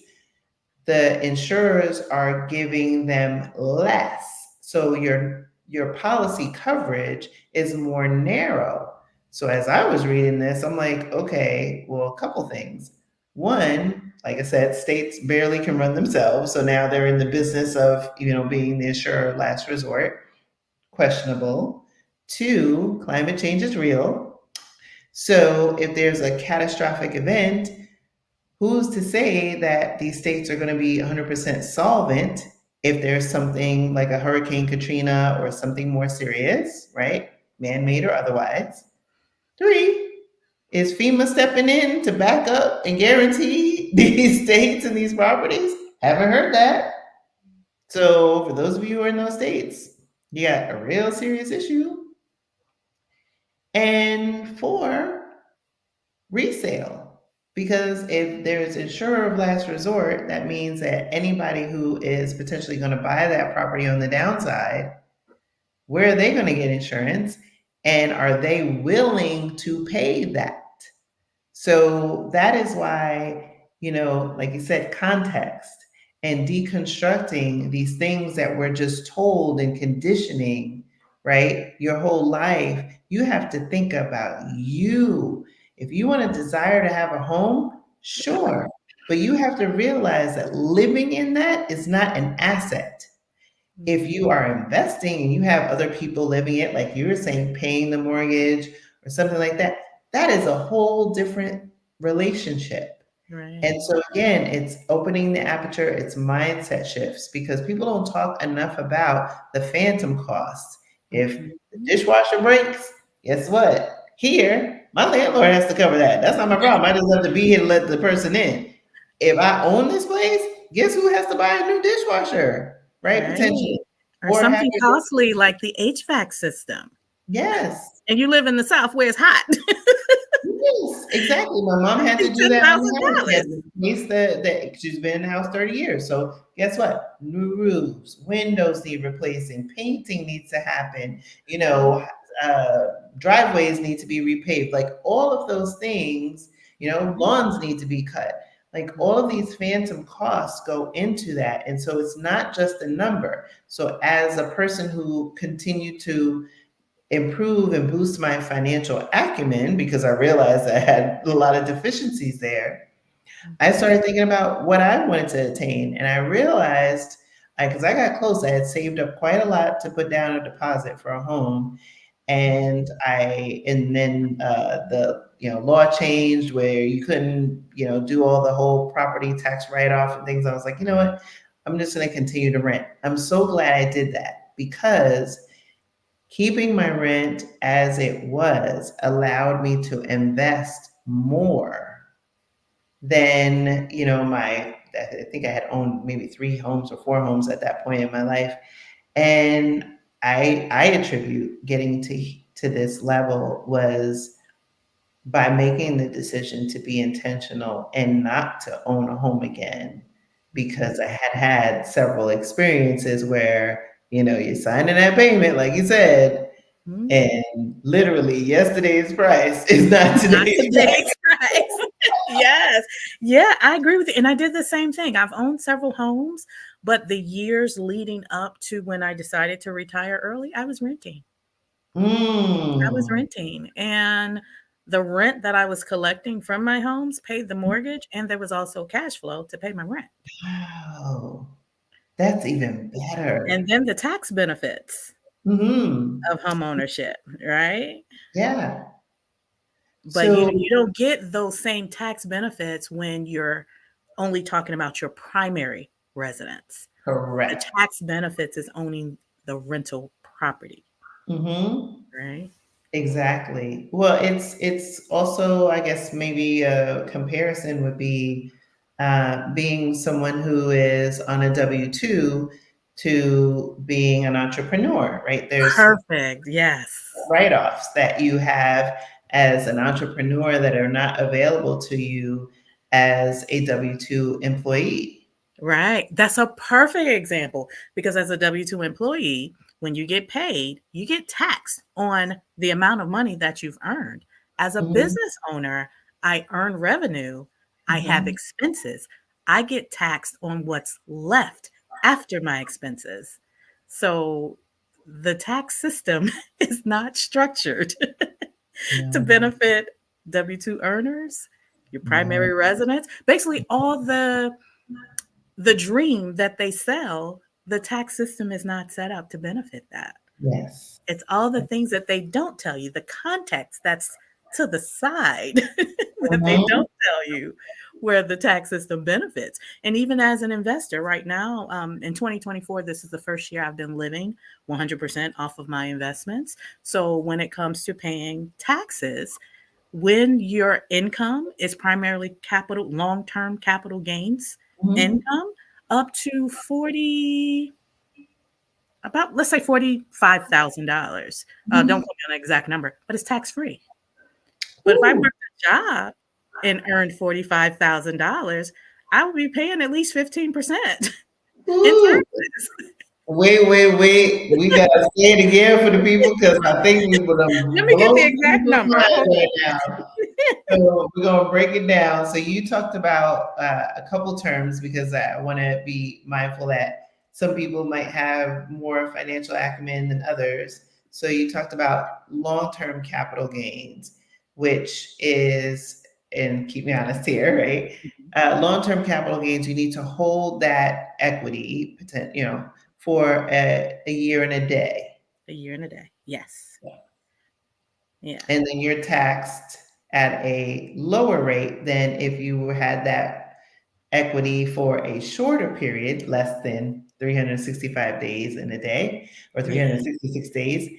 the insurers are giving them less. So your policy coverage is more narrow. So as I was reading this, I'm like, okay, well, a couple things. One, like I said, states barely can run themselves. So now they're in the business of, being the insurer of last resort. Questionable. Two, climate change is real. So if there's a catastrophic event, who's to say that these states are going to be 100% solvent if there's something like a Hurricane Katrina or something more serious, right? Man made or otherwise. Three, is FEMA stepping in to back up and guarantee these states and these properties? Haven't heard that. So, for those of you who are in those states, you got a real serious issue. And four, resale. Because if there's insurer of last resort, that means that anybody who is potentially going to buy that property on the downside, where are they going to get insurance? And are they willing to pay that? So that is why, like you said, context and deconstructing these things that we're just told and conditioning, right? Your whole life, you have to think about you. If you want a desire to have a home, sure. But you have to realize that living in that is not an asset. If you are investing and you have other people living it, like you were saying, paying the mortgage or something like that, that is a whole different relationship. Right. And so again, it's opening the aperture, it's mindset shifts, because people don't talk enough about the phantom costs. If the dishwasher breaks, guess what? Here, my landlord has to cover that. That's not my problem. I just have to be here to let the person in. If I own this place, guess who has to buy a new dishwasher? Right? Right. Potentially. Or Or have something your costly like the HVAC system. yes. And you live in the South where it's hot. Yes, exactly. My mom had to It's do that on the house. She had $10,000. to replace she's been in the house 30 years. So guess what? New roofs, windows need replacing, painting needs to happen, uh, driveways need to be repaved. Like all of those things, lawns need to be cut. Like all of these phantom costs go into that. And so it's not just a number. So as a person who continued to improve and boost my financial acumen, because I realized I had a lot of deficiencies there, I started thinking about what I wanted to attain. And I realized, because I got close, I had saved up quite a lot to put down a deposit for a home. And then the law changed where you couldn't do all the whole property tax write-off and things. I was like, you know what, I'm just going to continue to rent. I'm so glad I did that, because keeping my rent as it was allowed me to invest more than, I think I had owned maybe 3 homes or 4 homes at that point in my life. And I attribute getting to this level was by making the decision to be intentional and not to own a home again, because I had several experiences where, you're signing that payment, like you said, and literally yesterday's price is not Not today's price. today's price. Yes. Yeah, I agree with you. And I did the same thing. I've owned several homes, but the years leading up to when I decided to retire early, I was renting. I was Mm. renting. And the rent that I was collecting from my homes paid the mortgage, and there was also cash flow to pay my rent. Wow. That's even And better. then the tax benefits. Hmm. of home ownership, right? Yeah. But So you don't get those same tax benefits when you're only talking about your primary residence. The correct. tax benefits is owning the rental property, Hmm. right? Exactly. Well, it's also, I guess, maybe a comparison would be being someone who is on a W-2 to being an entrepreneur, right? There's Perfect. Yes. write-offs that you have as an entrepreneur that are not available to you as a W-2 employee. Right. That's a perfect example because as a W 2 employee, when you get paid, you get taxed on the amount of money that you've earned. As a Hmm. business owner, I earn revenue, I have Hmm. expenses. I get taxed on what's left after my expenses. So the tax system is not structured to No, benefit W 2 earners, your no, primary residence, basically all the dream that they sell, the tax system is not set up to benefit that. yes. It's all the things that they don't tell you, the context that's to the side that they Mhm, don't tell you where the tax system benefits. And even as an investor right now, in 2024, this is the first year I've been living 100% off of my investments. So when it comes to paying taxes, when your income is primarily capital, long term capital gains mhm, income, up to 40, about let's say $45,000. Don't mhm. quote me on the exact number, but it's tax free. But if I Ooh, worked a job and earned $45,000, I would be paying at least 15% in ooh. taxes. Wait. We gotta say it again for the people because I think we would Let have me get the blown exact people's number. minds Hold right on. now. So we're gonna break it down. So you talked about a couple terms because I want to be mindful that some people might have more financial acumen than others. So you talked about long-term capital gains, which is, and keep me honest here, right? Long-term capital gains, you need to hold that equity, for a year and a day. A year and a day. Yes. Yeah. And then you're taxed at a lower rate than if you had that equity for a shorter period, less than 365 days in a day or Yeah. 366 days,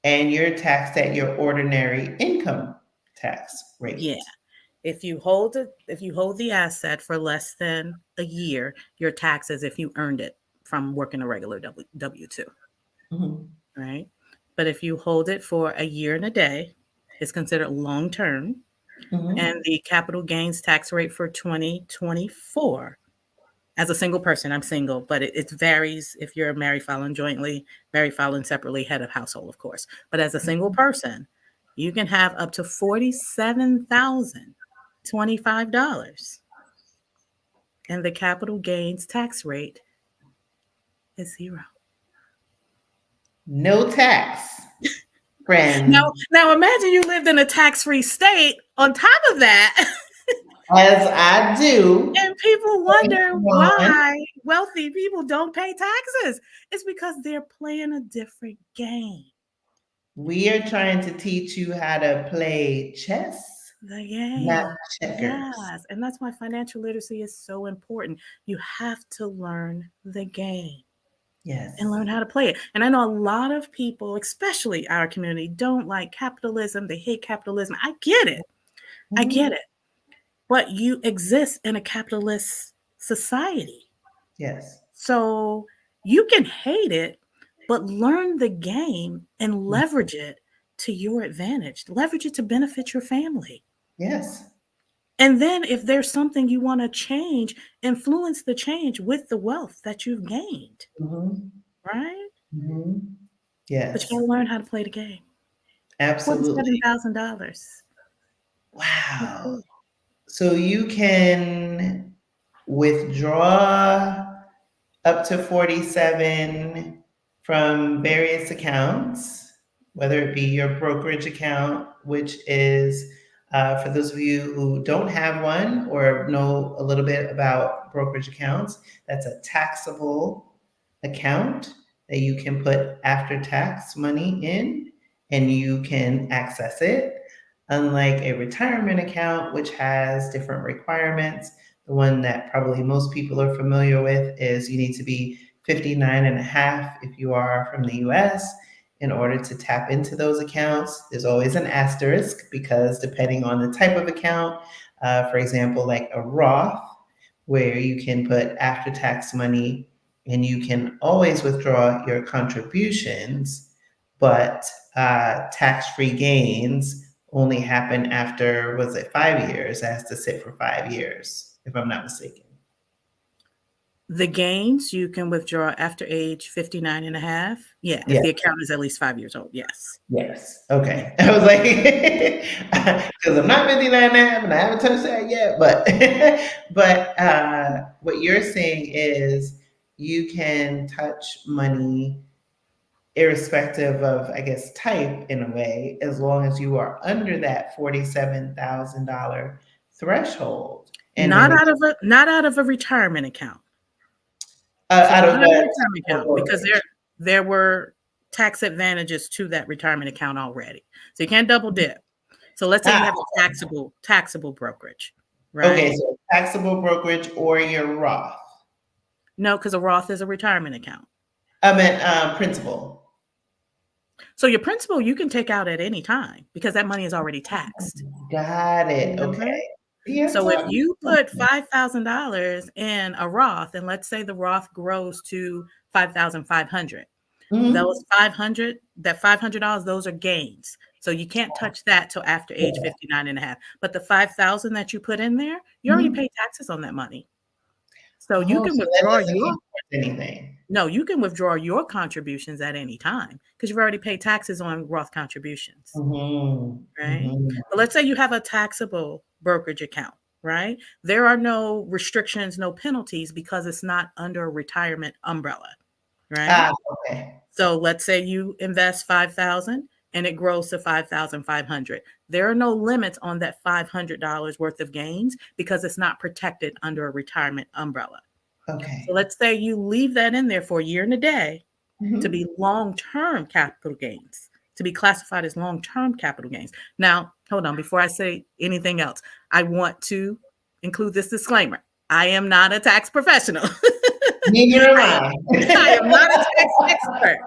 and you're taxed at your ordinary income tax Yeah. rate. If you hold the asset for less than a year, your tax as if you earned it from working a regular W-2, Mhm, right? But if you hold it for a year and a day, it's considered long term. And mhm, the capital gains tax rate for 2024, as a single person, I'm single, but it varies if you're married, filing jointly, married, filing separately, head of household, of course. But as a single person, you can have up to $47,025, and the capital gains tax rate is zero. no tax, friends, Now imagine you lived in a tax-free state on top of that, as I do. and people wonder One, why wealthy people don't pay taxes. It's because they're playing a different game. we are trying to teach you how to play chess, The not game. checkers. Yes. And that's why financial literacy is so important. You have to learn the game and Yes. learn how to play it. And I know a lot of people, especially our community, don't like capitalism. They hate capitalism. I get it. I Mhm. get it. But you exist in a capitalist society. Yes. So you can hate it, but learn the game and leverage it to your advantage. Leverage it to benefit your family. Yes. And then if there's something you want to change, influence the change with the wealth that you've gained, Mhm. right? Mhm. But you Yes. got to learn how to play the game. Absolutely. $47,000. Wow. So you can withdraw up to 47 from various accounts, whether it be your brokerage account, which is for those of you who don't have one or know a little bit about brokerage accounts, that's a taxable account. that you can put after tax money in and you can access it. Unlike a retirement account, which has different requirements, the one that probably most people are familiar with is you need to be 59 and a half if you are from the US in order to tap into those accounts. There's always an asterisk because depending on the type of account, for example, like a Roth, where you can put after tax money and you can always withdraw your contributions, but tax free gains only happen after, was it 5 years? It has to sit for 5 years, if I'm not mistaken. The gains you can withdraw after age 59 and a half. Yeah, if Yeah. the account is at least 5 years old. Yes. Yes. Okay. I was like, because I'm not 59 and a half and I haven't touched that yet. But, what you're saying is you can touch money irrespective of, I guess, type in a way, as long as you are under that $47,000 threshold. And then Not out of a retirement account. So out not of out of a the retirement account because there were tax advantages to that retirement account already. So you can't double dip. So let's say you have a taxable brokerage, okay, right? so taxable brokerage or your Roth. No, because a Roth is a retirement account. I meant principal. So your principal you can take out at any time because that money is already taxed. Got it. Remember? Okay. Yes. So if you put $5,000 in a Roth, and let's say the Roth grows to 5,500, those 500, that $500, those are gains. So you can't touch that till after age 59 and a half. But the 5,000 that you put in there, you already pay taxes on that money. So you can So that withdraw doesn't count anything. no, you can withdraw your contributions at any time because you've already paid taxes on Roth contributions. Right? But let's say you have a taxable brokerage account, right? There are no restrictions, no penalties because it's not under a retirement umbrella, right? Okay. So let's say you invest 5,000 and it grows to 5,500. There are no limits on that $500 worth of gains because it's not protected under a retirement umbrella. Okay. So let's say you leave that in there for a year and a day to be long-term capital gains, to be classified as long-term capital gains. Now, hold on, before I say anything else, I want to include this disclaimer. I am not a tax professional. Neither am I. I am not a tax expert,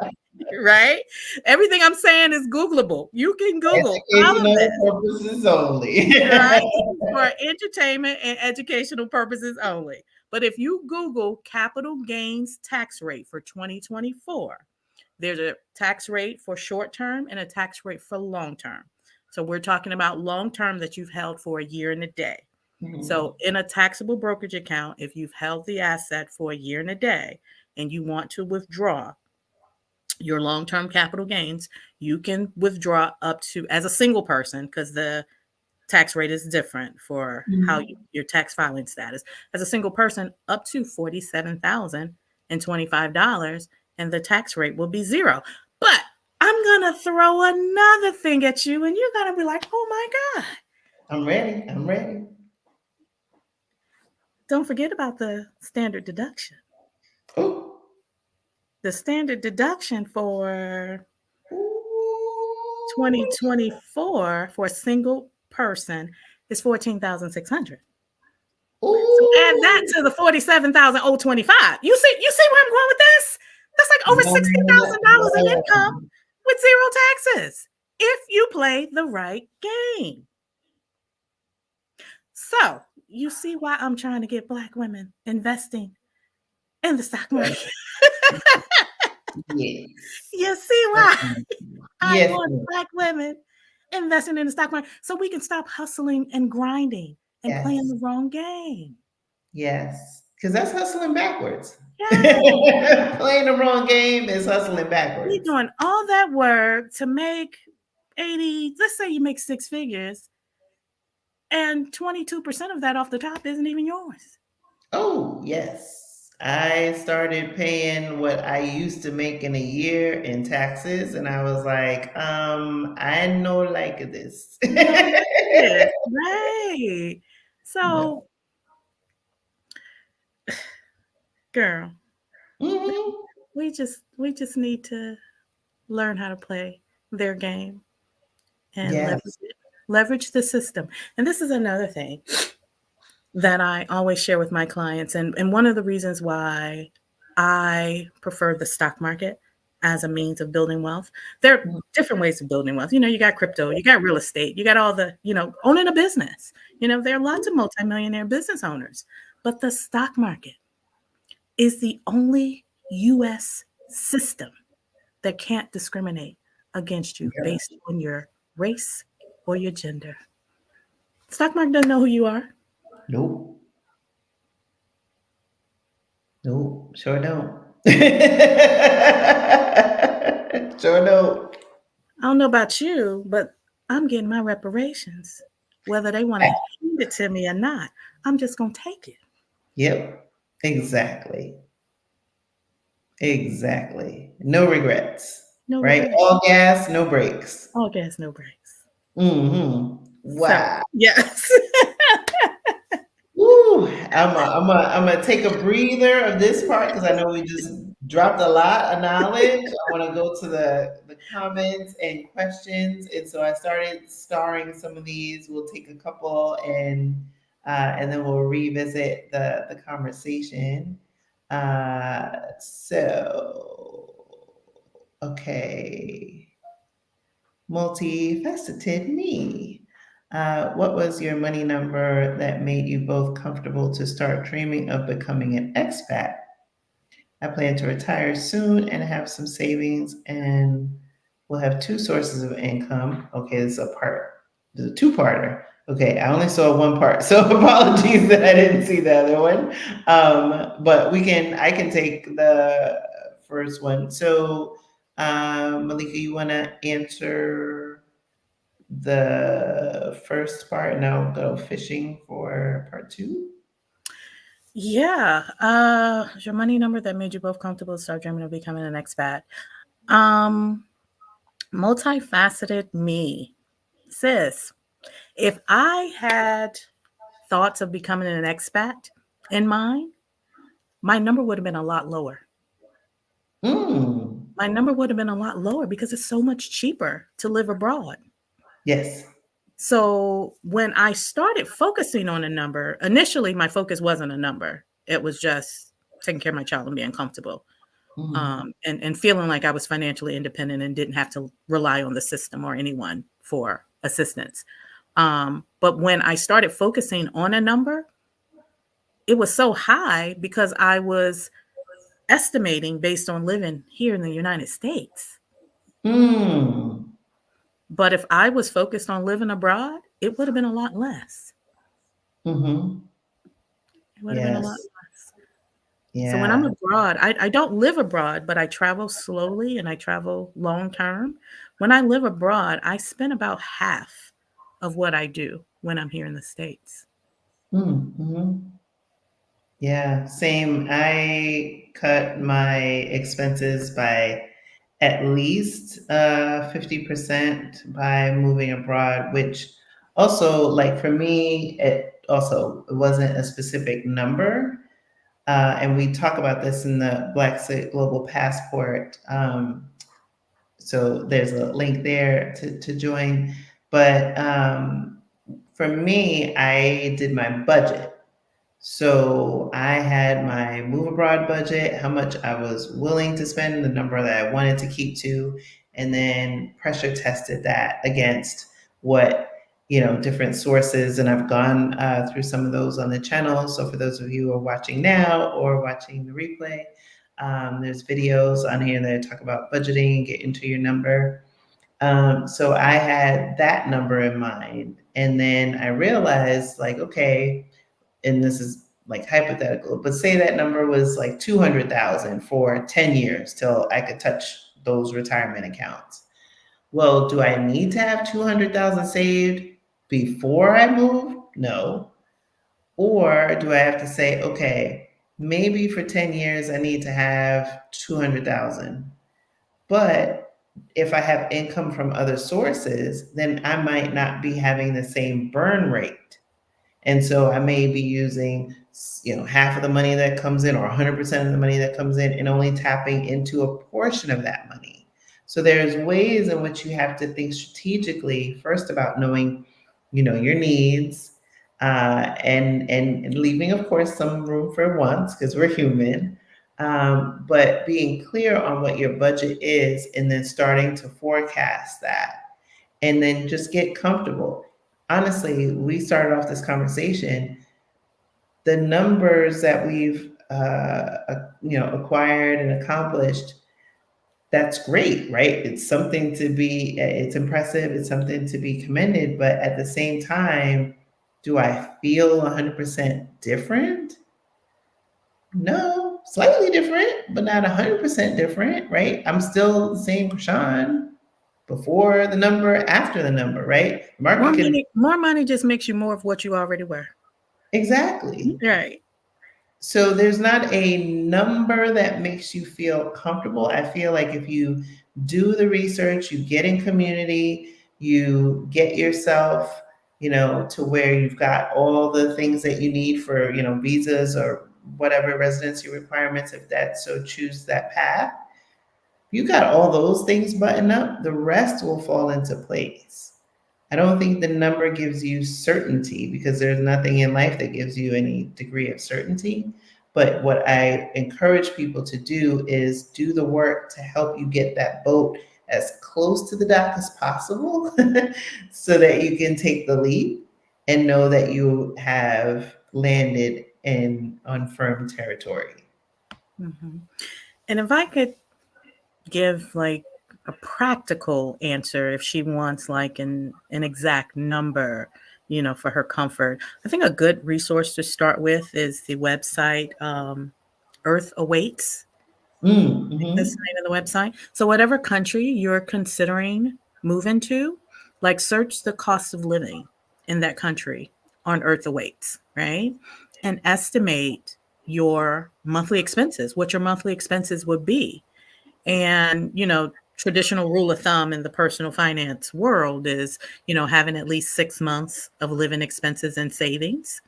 right? Everything I'm saying is Googleable. You can Google all of this. Purposes only. Right? For entertainment and educational purposes only. But if you Google capital gains tax rate for 2024, there's a tax rate for short term and a tax rate for long term. So we're talking about long term that you've held for a year and a day. So in a taxable brokerage account, if you've held the asset for a year and a day and you want to withdraw your long-term capital gains, you can withdraw up to, as a single person, because the tax rate is different for how your tax filing status, as a single person, up to $47,025, and the tax rate will be zero. But I'm gonna throw another thing at you, and you're gonna be like, "Oh my God!" I'm ready. I'm ready. Don't forget about the standard deduction. Ooh. The standard deduction for Ooh. 2024 for a single person is 14,600. So add that Ooh. to the 47,025. You see where I'm going with this? That's like over $60,000 in income with zero taxes if you play the right game. So you see why I'm trying to get Black women investing in the stock market. Yes. You see why I Yes. want Black women investing in the stock market so we can stop hustling and grinding and playing the wrong game. Yes. Because that's hustling backwards. Yeah. Playing the wrong game is hustling You're backwards. doing all that work to make 80, let's say you make six figures, and 22% of that off the top isn't even yours. Oh, yes. I started paying what I used to make in a year in taxes, and I was like, I no like this. Yes, right. So, girl, Mhm. we just need to learn how to play their game and Yes. leverage the system. And this is another thing that I always share with my clients. And one of the reasons why I prefer the stock market as a means of building wealth. There are different ways of building wealth. You got crypto, you got real estate, you got all the, owning a business. There are lots of multimillionaire business owners. But the stock market is the only US system that can't discriminate against you Yep. based on your race or your gender. Stock market doesn't know who you are. Nope. Nope. Sure don't. Sure don't. I don't know about you, but I'm getting my reparations. Whether they want to hand it to me or not, I'm just going to take it. Yep. Exactly. Exactly. No regrets. No Right? regret. All gas, no brakes. All gas, no brakes. Mm-hmm. So, Wow. yes. Woo. I'm gonna take a breather of this part because I know we just dropped a lot of knowledge. I want to go to the comments and questions, and so I started starring some of these. We'll take a couple and then we'll revisit the conversation. So okay, multifaceted me. What was your money number that made you both comfortable to start dreaming of becoming an expat? I plan to retire soon and have some savings and will have two sources of income. Okay, this is a part, this is a two-parter. Okay, I only saw one part, so apologies that I didn't see the other one. But I can take the first one. So, Malika, you want to answer the first part, and I'll go fishing for part two? Yeah. Your money number that made you both comfortable to start dreaming of becoming an expat. Multifaceted me. Sis, if I had thoughts of becoming an expat in mind, my number would have been a lot lower. Mm, My number would have been a lot lower because it's so much cheaper to live abroad. yes. So when I started focusing on a number, initially my focus wasn't a number. It was just taking care of my child and being comfortable, Mm, and feeling like I was financially independent and didn't have to rely on the system or anyone for assistance. But when I started focusing on a number, it was so high because I was estimating based on living here in the United States. mm, But if I was focused on living abroad, it would have been a lot less. mm-hmm. It would have been a lot Yes. less. So when I'm Yeah. abroad, I don't live abroad, but I travel slowly and I travel long term. When I live abroad, I spend about half of what I do when I'm here in the States. Mm-hmm. Yeah. Same. I cut my expenses by at least 50% by moving abroad, which also, like for me, it wasn't a specific number. And we talk about this in the Blaxit Global Passport. So there's a link there to join. But for me, I did my budget. So I had my move abroad budget, how much I was willing to spend, the number that I wanted to keep to, and then pressure tested that against what, different sources. And I've gone through some of those on the channel. So for those of you who are watching now or watching the replay, there's videos on here that talk about budgeting, get into your number. So I had that number in mind. And then I realized, like, okay, and this is like hypothetical, but say that number was like 200,000 for 10 years till I could touch those retirement accounts. Well, do I need to have 200,000 saved before I move? No. Or do I have to say, okay, maybe for 10 years I need to have 200,000. But if I have income from other sources, then I might not be having the same burn rate. And so I may be using half of the money that comes in or 100% of the money that comes in and only tapping into a portion of that money. So there's ways in which you have to think strategically first about knowing, your needs, and leaving, of course, some room for wants because we're human. But being clear on what your budget is and then starting to forecast that and then just get comfortable. Honestly, we started off this conversation, the numbers that we've acquired and accomplished, that's great, right? It's impressive, it's something to be commended, but at the same time, do I feel 100% different? No, slightly different, but not 100% different, right? I'm still the same Prashan before the number, after the number, right? The market could. More money just makes you more of what you already were. Exactly. Right. So there's not a number that makes you feel comfortable. I feel like if you do the research, you get in community, you get yourself, to where you've got all the things that you need for, visas or whatever residency requirements, if that so choose that path. You got all those things buttoned up, the rest will fall into place. I don't think the number gives you certainty because there's nothing in life that gives you any degree of certainty. But what I encourage people to do is do the work to help you get that boat as close to the dock as possible so that you can take the leap and know that you have landed on firm territory. Mm-hmm. And if I could give like a practical answer, if she wants like an exact number, for her comfort, I think a good resource to start with is the website Earth Awaits. That's Mm-hmm. the name of the website. So whatever country you're considering moving to, like search the cost of living in that country on Earth Awaits, right? And estimate your monthly expenses, what your monthly expenses would be. And, traditional rule of thumb in the personal finance world is, having at least 6 months of living expenses and savings.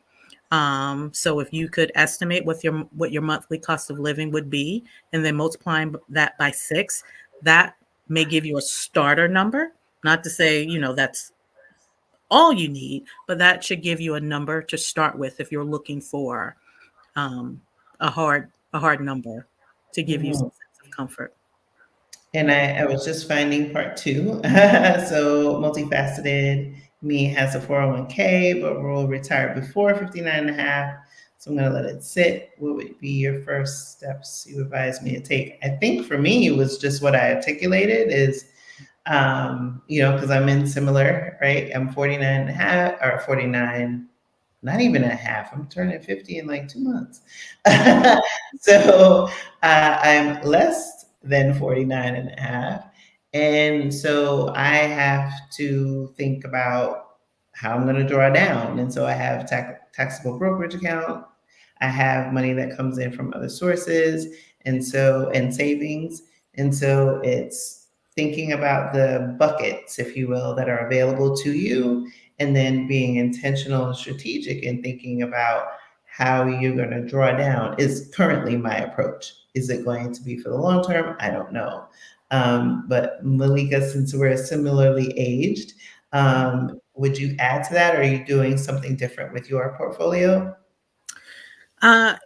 So if you could estimate what your monthly cost of living would be, and then multiplying that by 6, that may give you a starter number. Not to say, that's all you need, but that should give you a number to start with if you're looking for um, a hard number to give you some Mm-hmm. sense of comfort. And I was just finding part two. So multifaceted me has a 401k, but will retire before 59 and a half. So I'm going to let it sit. What would be your first steps you advise me to take? I think for me, it was just what I articulated is, because I'm in similar, right? I'm 49 and a half or 49, not even a half. I'm turning 50 in like 2 months. So I'm less than 49 and a half. And so I have to think about how I'm going to draw down. And so I have taxable brokerage account. I have money that comes in from other sources and savings. And so it's thinking about the buckets, if you will, that are available to you and then being intentional and strategic in thinking about how you're going to draw down is currently my approach. Is it going to be for the long term? I don't know. But Malika, since we're similarly aged, would you add to that? Or are you doing something different with your portfolio?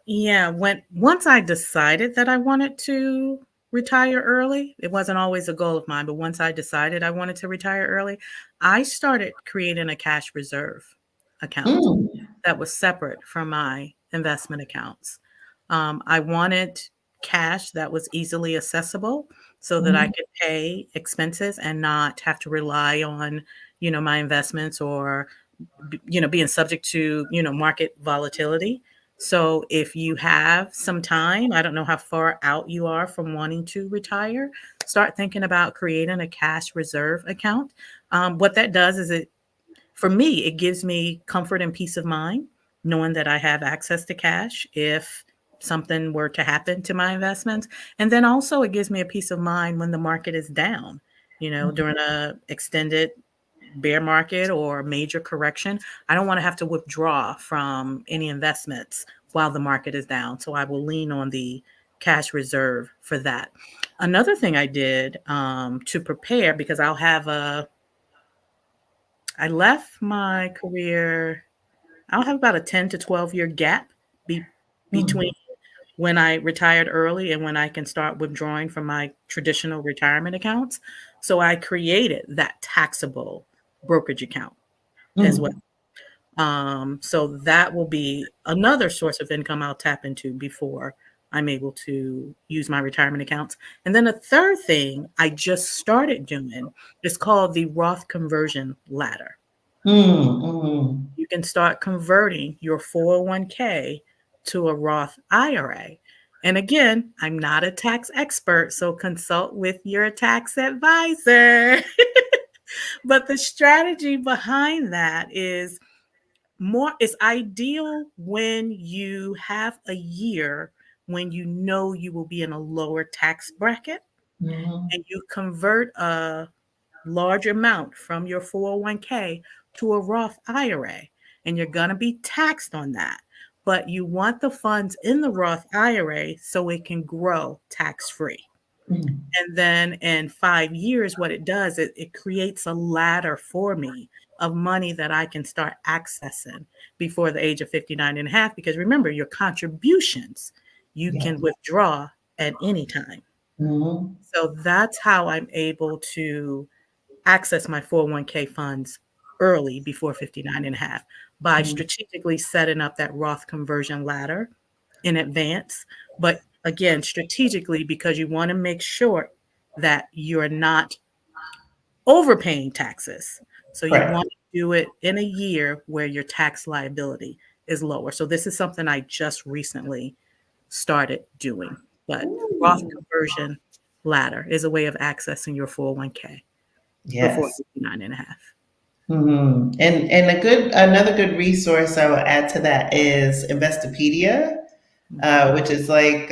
Yeah, once I decided that I wanted to retire early, it wasn't always a goal of mine, but once I decided I wanted to retire early, I started creating a cash reserve account Mm, that was separate from my investment accounts. I wanted cash that was easily accessible so that I mhm, could pay expenses and not have to rely on, my investments or being subject to, market volatility. So if you have some time, I don't know how far out you are from wanting to retire, start thinking about creating a cash reserve account. What that does is for me, it gives me comfort and peace of mind knowing that I have access to cash if something were to happen to my investments. And then also it gives me a peace of mind when the market is down, mhm. during a extended bear market or major correction. I don't want to have to withdraw from any investments while the market is down. So I will lean on the cash reserve for that. Another thing I did to prepare, because I left my career, I'll have about a 10 to 12-year gap be, between Mm, when I retired early and when I can start withdrawing from my traditional retirement accounts. So I created that taxable brokerage account as well. mm, So that will be another source of income I'll tap into before I'm able to use my retirement accounts. And then a third thing I just started doing is called the Roth conversion ladder. mm. You can start converting your 401k to a Roth IRA. And again, I'm not a tax expert, so consult with your tax advisor. But the strategy behind that is more, it's ideal when you have a year when you know you will be in a lower tax bracket Mhm, and you convert a large amount from your 401k to a Roth IRA, and you're going to be taxed on that. But you want the funds in the Roth IRA so it can grow tax free. mm, And then in 5 years, what it does is it creates a ladder for me of money that I can start accessing before the age of 59 and a half. Because remember, your contributions you yeah, can withdraw at any time. mhm, So that's how I'm able to access my 401k funds early before 59 and a half by mhm, strategically setting up that Roth conversion ladder in advance. But again, strategically, because you want to make sure that you're not overpaying taxes. So you correct. want to do it in a year where your tax liability is lower. So this is something I just recently started doing. But Roth Ooh, conversion ladder is a way of accessing your 401k before yes. 59 and a half. And another good resource I will add to that is Investopedia, which is like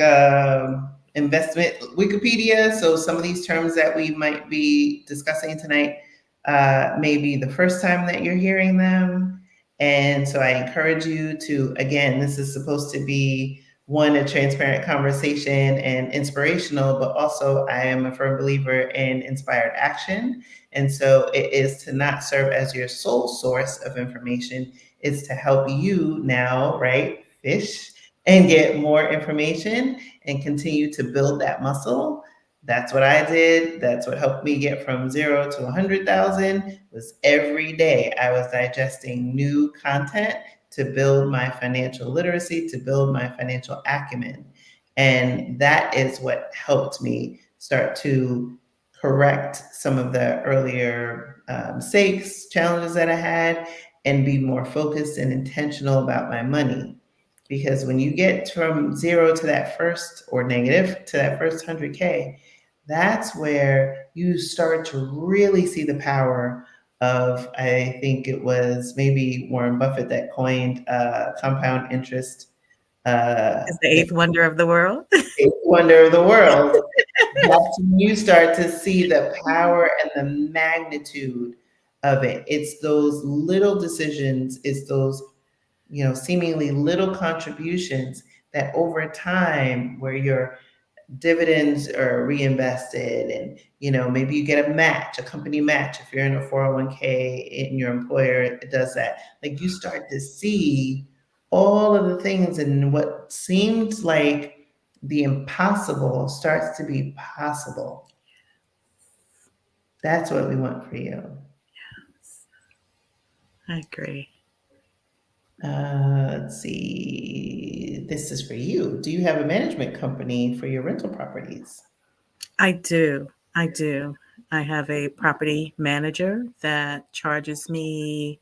investment Wikipedia. So some of these terms that we might be discussing tonight may be the first time that you're hearing them. And so I encourage you to, again, this is supposed to be one, a transparent conversation and inspirational, but also I am a firm believer in inspired action. And so it is to not serve as your sole source of information, it's to help you now, right? Fish and get more information and continue to build that muscle. That's what I did. That's what helped me get from 0 to 100,000 was every day I was digesting new content to build my financial literacy, to build my financial acumen. And that is what helped me start to correct some of the earlier mistakes, challenges that I had, and be more focused and intentional about my money. Because when you get from 0 to that first, or negative to that first 100K, that's where you start to really see the power of, I think it was maybe Warren Buffett that coined compound interest, Is the the eighth wonder of the world. eighth wonder of the world. That's when you start to see the power and the magnitude of it. It's those little decisions, it's those, seemingly little contributions that over time, where your dividends are reinvested, and maybe you get a match, a company match, if you're in a 401k and your employer does that, like you start to see all of the things, and what seemed like the impossible starts to be possible. That's what we want for you. I agree. Let's see. This is for you. Do you have a management company for your rental properties? I do. I do. I have a property manager that charges me,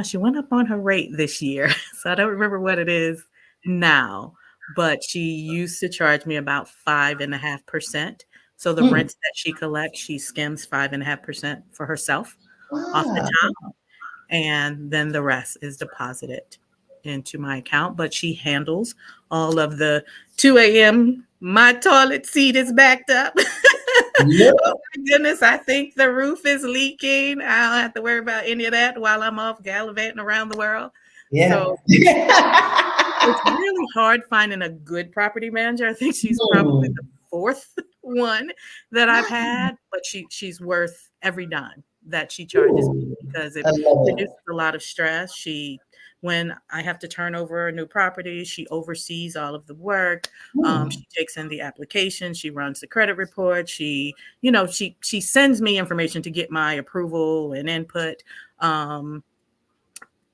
she went up on her rate this year. So I don't remember what it is now, but she used to charge me about 5.5%. So the Mm. rents that she collects, she skims 5.5% for herself off the Wow. top, and then the rest is deposited into my account. But she handles all of the 2 a.m. My toilet seat is backed up. Yep. Oh my goodness, I think the roof is leaking. I don't have to worry about any of that while I'm off gallivanting around the world. Yeah. So It's really hard finding a good property manager. I think she's probably the Hmm. fourth one that I've had, but she's worth every dime that she charges me Ooh, because I it love it. reduces a lot of stress. When I have to turn over a new property, she oversees all of the work. Hmm. She takes in the application, she runs the credit report, she sends me information to get my approval and input. Um,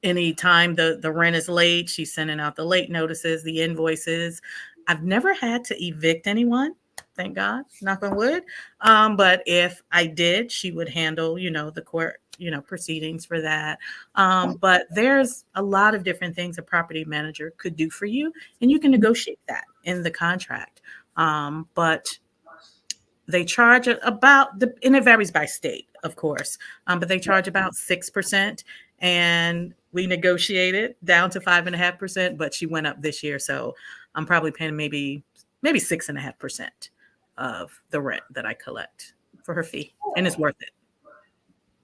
Anytime the rent is late, she's sending out the late notices, the invoices. I've never had to evict anyone, thank God, knock on wood. But if I did, she would handle, the court, proceedings for that. But there's a lot of different things a property manager could do for you, and you can negotiate that in the contract. But they charge and it varies by state, of course, but they charge about 6%. And we negotiated down to 5.5%, but she went up this year. So I'm probably paying maybe 6.5% of the rent that I collect for her fee. And it's worth it.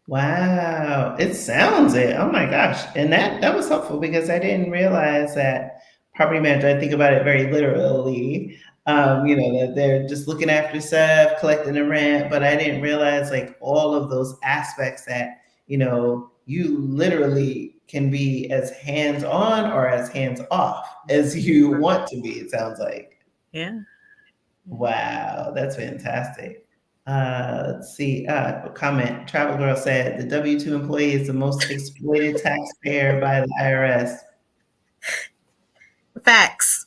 Wow, it sounds it. Oh my gosh. And that was helpful because I didn't realize that property manager, I think about it very literally. That they're just looking after stuff, collecting the rent, but I didn't realize like all of those aspects that, you literally can be as hands on or as hands off as you want to be, it sounds like. Yeah. Wow, that's fantastic. Let's see. Comment. Travel Girl said the W-2 employee is the most exploited taxpayer by the IRS. Facts.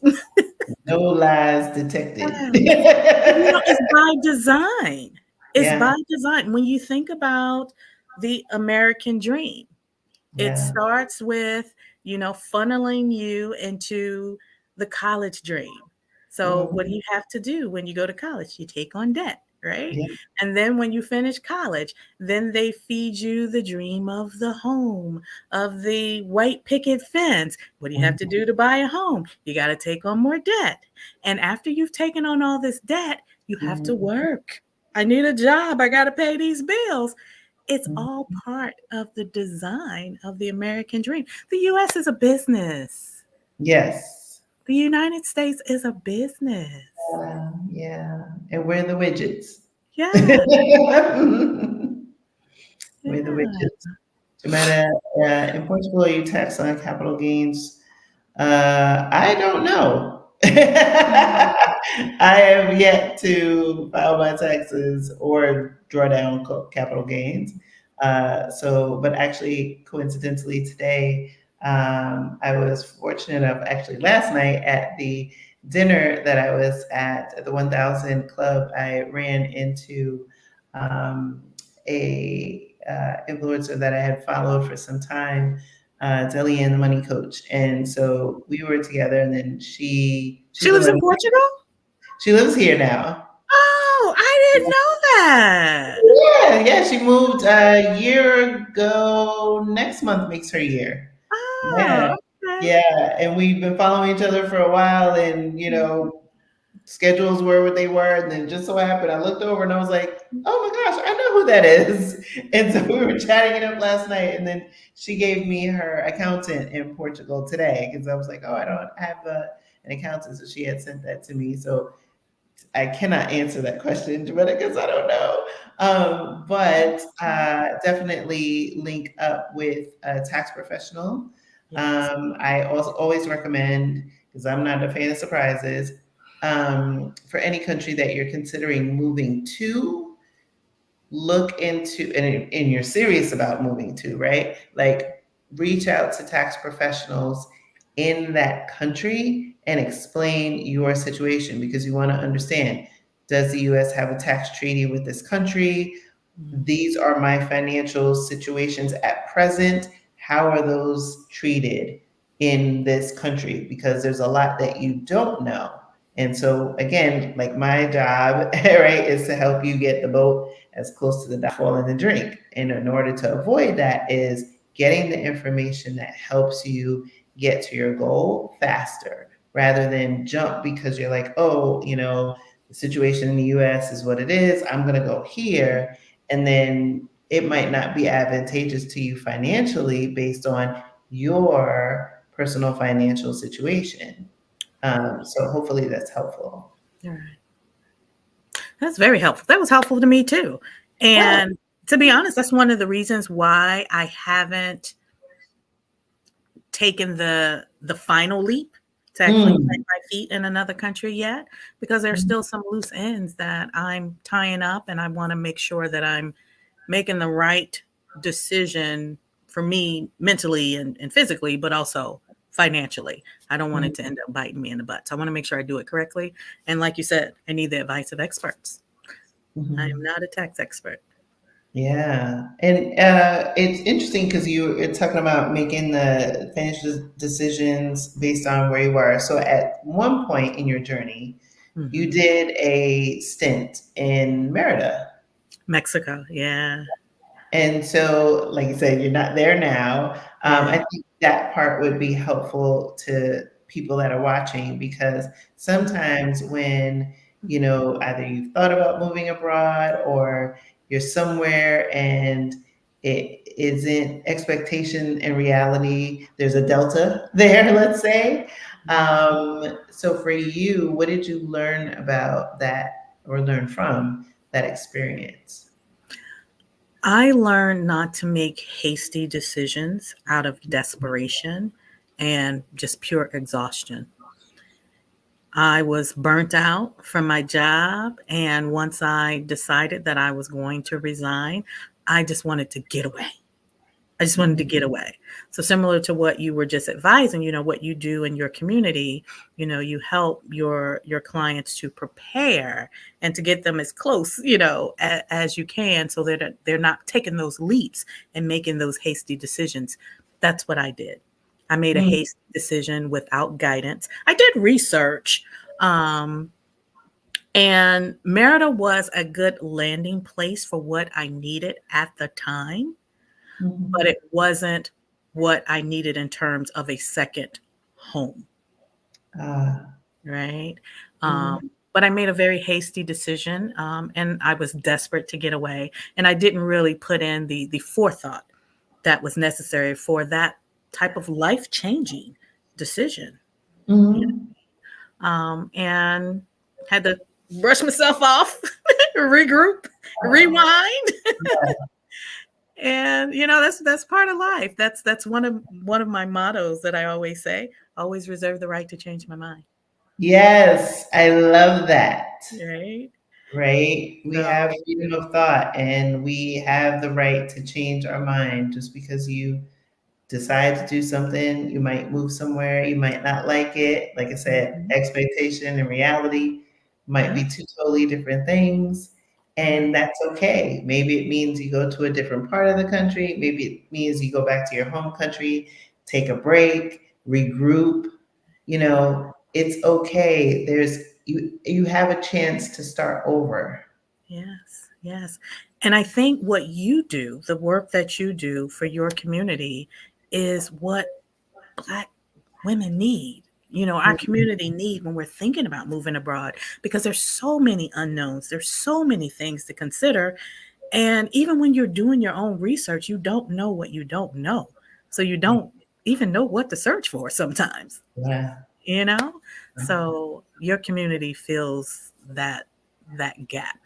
No lies detected. Yes. It's by design. It's Yeah, by design. When you think about the American dream, it yeah. starts with, funneling you into the college dream. So, what do Mhm. you have to do when you go to college? You take on debt, right? Yeah. And then when you finish college, then they feed you the dream of the home, of the white picket fence. What do you have to Mhm. do to buy a home? You got to take on more debt. And after you've taken on all this debt, you have to Mhm. work. I need a job. I got to pay these bills. It's all Mhm. part of the design of the American dream. The US is a business. Yes. The United States is a business. Yeah. And we're the widgets. Yeah, We're the yeah. widgets. Jamaica, in Portugal, are you taxed on capital gains? I don't know. Mhm. I have yet to file my taxes or draw down capital gains. But actually, coincidentally, today, I was fortunate enough, actually, last night at the dinner that I was at the 1000 Club, I ran into a influencer that I had followed for some time, Delia, the money coach. And so we were together, and then she's She been lives in living, Portugal? she lives here now. Oh, I didn't know that. Yeah, she moved a year ago. Next month makes her year. Yeah, Oh, okay. yeah. And we've been following each other for a while, and schedules were what they were. And then just so happened, I looked over and I was like, oh my gosh, I know who that is. And so we were chatting it up last night. And then she gave me her accountant in Portugal today because I was like, oh, I don't have an accountant. So she had sent that to me. So I cannot answer that question, Jamaica, because I don't know. But definitely link up with a tax professional. Yes. I also always recommend, because I'm not a fan of surprises, for any country that you're considering moving to, look into, and you're serious about moving to, right? Like, reach out to tax professionals in that country and explain your situation because you want to understand, does the US have a tax treaty with this country? Mhm. These are my financial situations at present. How are those treated in this country? Because there's a lot that you don't know. And so, again, like my job, right, is to help you get the boat as close to the downfall in the drink. And in order to avoid that is getting the information that helps you get to your goal faster rather than jump because you're like, oh, the situation in the US is what it is. I'm going to go here. And then it might not be advantageous to you financially based on your personal financial situation. So hopefully that's helpful. All right. That's very helpful. That was helpful to me too. Well, And to be honest, that's one of the reasons why I haven't taken the final leap to actually plant mm, my feet in another country yet, because there's mm, still some loose ends that I'm tying up, and I want to make sure that I'm making the right decision for me mentally and physically, but also financially. I don't want it to mm, end up biting me in the butt. So I want to make sure I do it correctly. And like you said, I need the advice of experts. I am mhm. not a tax expert. Yeah, and it's interesting because you're talking about making the financial decisions based on where you are. So at one point in your journey, you Hmm. did a stint in Merida. Mexico. Yeah. And so, like you said, you're not there now. Yeah. I think that part would be helpful to people that are watching because sometimes when, either you've thought about moving abroad or you're somewhere and it isn't expectation and reality, there's a delta there, let's say. So for you, what did you learn about that or learn from that experience? I learned not to make hasty decisions out of desperation and just pure exhaustion. I was burnt out from my job. And once I decided that I was going to resign, I just wanted to get away. I just wanted to get away. So similar to what you were just advising, what you do in your community, you help your clients to prepare and to get them as close, as you can, so that they're not taking those leaps and making those hasty decisions. That's what I did. I made a Mhm. hasty decision without guidance. I did research, um, and Merida was a good landing place for what I needed at the time, but Mhm. it wasn't what I needed in terms of a second home, Ah, right? mhm, But I made a very hasty decision, and I was desperate to get away, and I didn't really put in the forethought that was necessary for that type of life changing decision, mhm. and had to brush myself off, regroup, rewind. And that's part of life. That's one of my mottos that I always say. Always reserve the right to change my mind. Yes, I love that. Right. Right? We have So freedom of thought and we have the right to change our mind just because you decide to do something, you might move somewhere, you might not like it. Like I said, mhm, expectation and reality might yeah, be two totally different things. yeah, And that's okay. Maybe it means you go to a different part of the country. Maybe it means you go back to your home country, take a break, regroup. It's okay. You have a chance to start over. yes, yes. And I think what you do, the work that you do for your community, is what Black women need. Our community need when we're thinking about moving abroad, because there's so many unknowns. There's so many things to consider. And even when you're doing your own research, you don't know what you don't know. So you don't even know what to search for sometimes, Yeah. you know? So your community fills that gap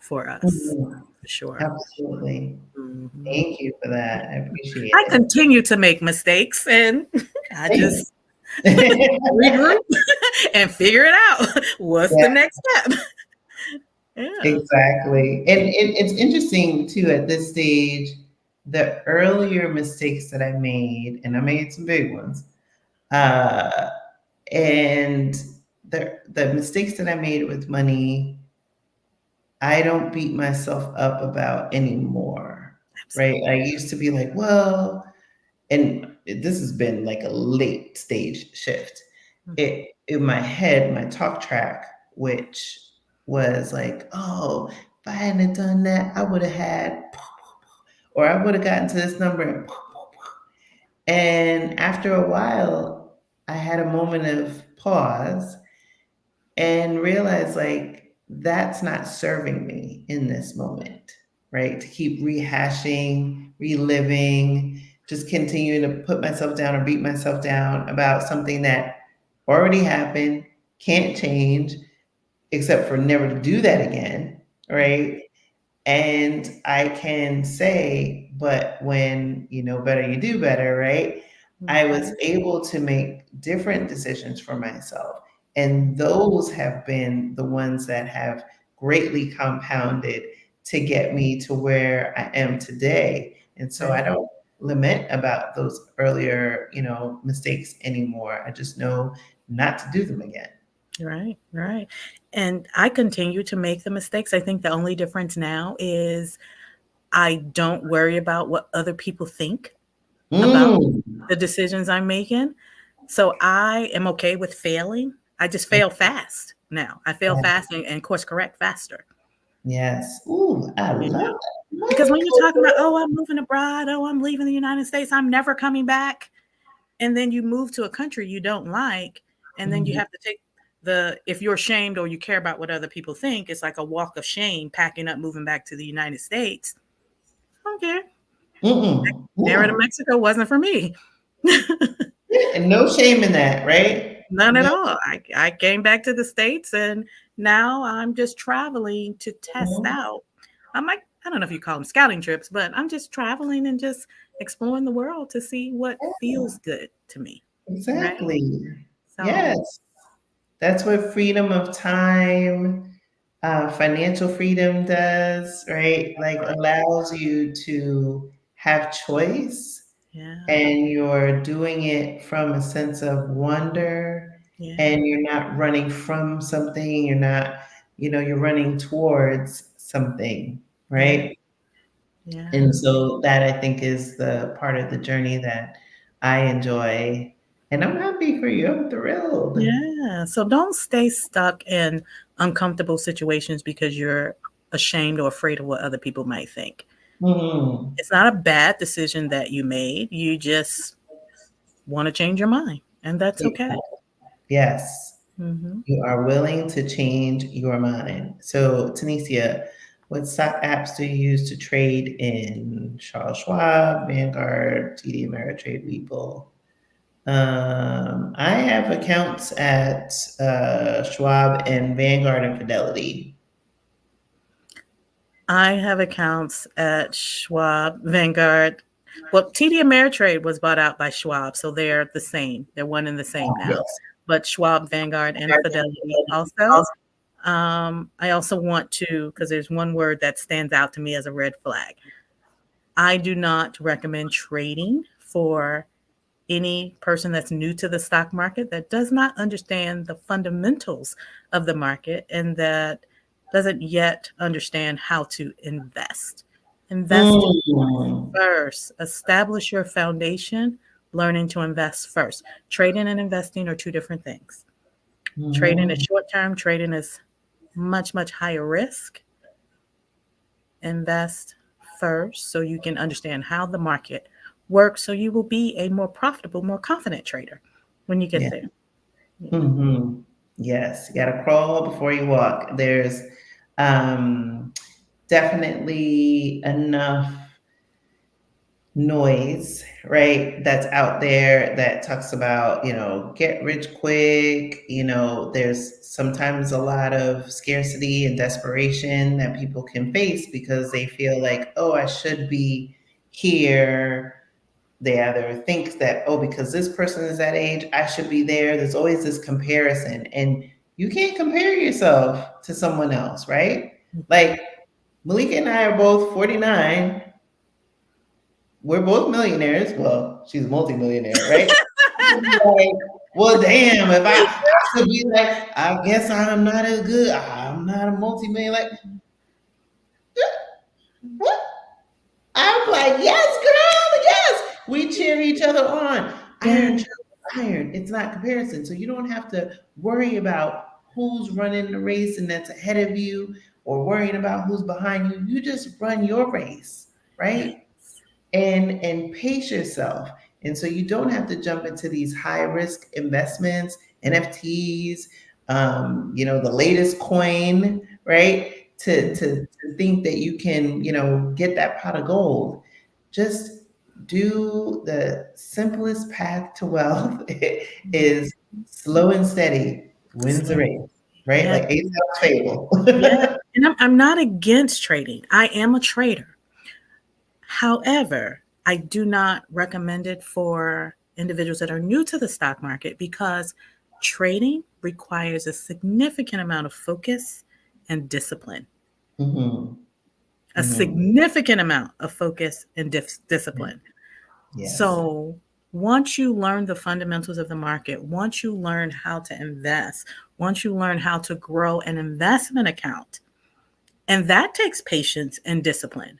for us, Mhm. for sure. Absolutely. Mhm. Thank you for that. I appreciate I it. continue to make mistakes, and I Same. just regroup and figure it out. What's Yeah, the next step? Yeah. exactly. And it's interesting too at this stage, the earlier mistakes that I made, and I made some big ones, uh, and the mistakes that I made with money, I don't beat myself up about anymore. Right? I Absolutely. used to be like, well, and this has been like a late stage shift. Mhm. It in my head, my talk track, which was like, oh, if I hadn't done that, I would have had, or I would have gotten to this number. And after a while, I had a moment of pause and realized like that's not serving me in this moment, right? To keep rehashing, reliving, just continuing to put myself down or beat myself down about something that already happened, can't change, except for never to do that again, right? And I can say, but when you know better, you do better, right? I was Mhm. able to make different decisions for myself. And those have been the ones that have greatly compounded to get me to where I am today. And so I Right. don't lament about those earlier, mistakes anymore. I just know not to do them again. Right, right. And I continue to make the mistakes. I think the only difference now is I don't worry about what other people think about Mm. the decisions I'm making. So I am okay with failing. I just fail fast now. I fail fast and course correct faster. Yes. Ooh, I You love know, that. because when you're talking about, Monica. oh, I'm moving abroad, oh, I'm leaving the United States, I'm never coming back, and then you move to a country you don't like, and then you Mhm. have to take if you're ashamed or you care about what other people think, it's like a walk of shame packing up, moving back to the United States. Okay, Mm-mm. married to No. Mexico wasn't for me. Yeah, and no shame in that, right? None at No. all. I came back to the States and now I'm just traveling to test Mhm. out. I'm like, I don't know if you call them scouting trips, but I'm just traveling and just exploring the world to see what feels good to me. Right. Exactly. So, Yes. That's what freedom of time, financial freedom does, right? Like allows you to have choice yeah, and you're doing it from a sense of wonder yeah, and you're not running from something, you're not, you're running towards something, yeah, right? yeah, And so that I think is the part of the journey that I enjoy. And I'm happy for you. I'm thrilled. yeah. So don't stay stuck in uncomfortable situations because you're ashamed or afraid of what other people might think. Mhm. It's not a bad decision that you made. You just want to change your mind, and that's okay. Yes, Hmm. you are willing to change your mind. So, Tanisha, what stock apps do you use to trade in? Charles Schwab, Vanguard, TD Ameritrade, Webull. I have accounts at Schwab and Vanguard and Fidelity. I have accounts at Schwab, Vanguard. Well, TD Ameritrade was bought out by Schwab, so they're the same. They're one and the same now. Yes. But Schwab, Vanguard, and Fidelity also. I also want to, because there's one word that stands out to me as a red flag. I do not recommend trading for any person that's new to the stock market that does not understand the fundamentals of the market and that doesn't yet understand how to invest. Invest Mm. first, establish your foundation, learning to invest first. Trading and investing are two different things. Trading is Mhm. short term, trading is much, much higher risk. Invest first so you can understand how the market works so you will be a more profitable, more confident trader when you get Yeah. there. You know? Mhm. Yes, you gotta crawl before you walk. There's um, definitely enough noise, right, that's out there that talks about, get rich quick. There's sometimes a lot of scarcity and desperation that people can face because they feel like, oh, I should be here. They either think that, oh, because this person is that age, I should be there. There's always this comparison, and you can't compare yourself to someone else, right? Like Malika and I are both 49. We're both millionaires. Well, she's a multimillionaire, right? Like, well, damn, if I could be like, I guess I'm not as good. I'm not a multimillionaire. Like, what? I'm like, yes, girl, yes. We cheer each other on. Yeah, Iron sharpens iron. It's not comparison. So you don't have to worry about who's running the race and that's ahead of you or worrying about who's behind you. You just run your race, yeah, right? And pace yourself. And so you don't have to jump into these high risk investments, NFTs, the latest coin, right? To think that you can, get that pot of gold. Just do the simplest path to wealth is slow and steady wins the race, right? Yeah, Like Aesop's fable. yeah. And I'm not against trading. I am a trader. However, I do not recommend it for individuals that are new to the stock market because trading requires a significant amount of focus and discipline. Hmm. A Hmm. significant amount of focus and discipline. Yes. So, once you learn the fundamentals of the market, once you learn how to invest, once you learn how to grow an investment account, and that takes patience and discipline,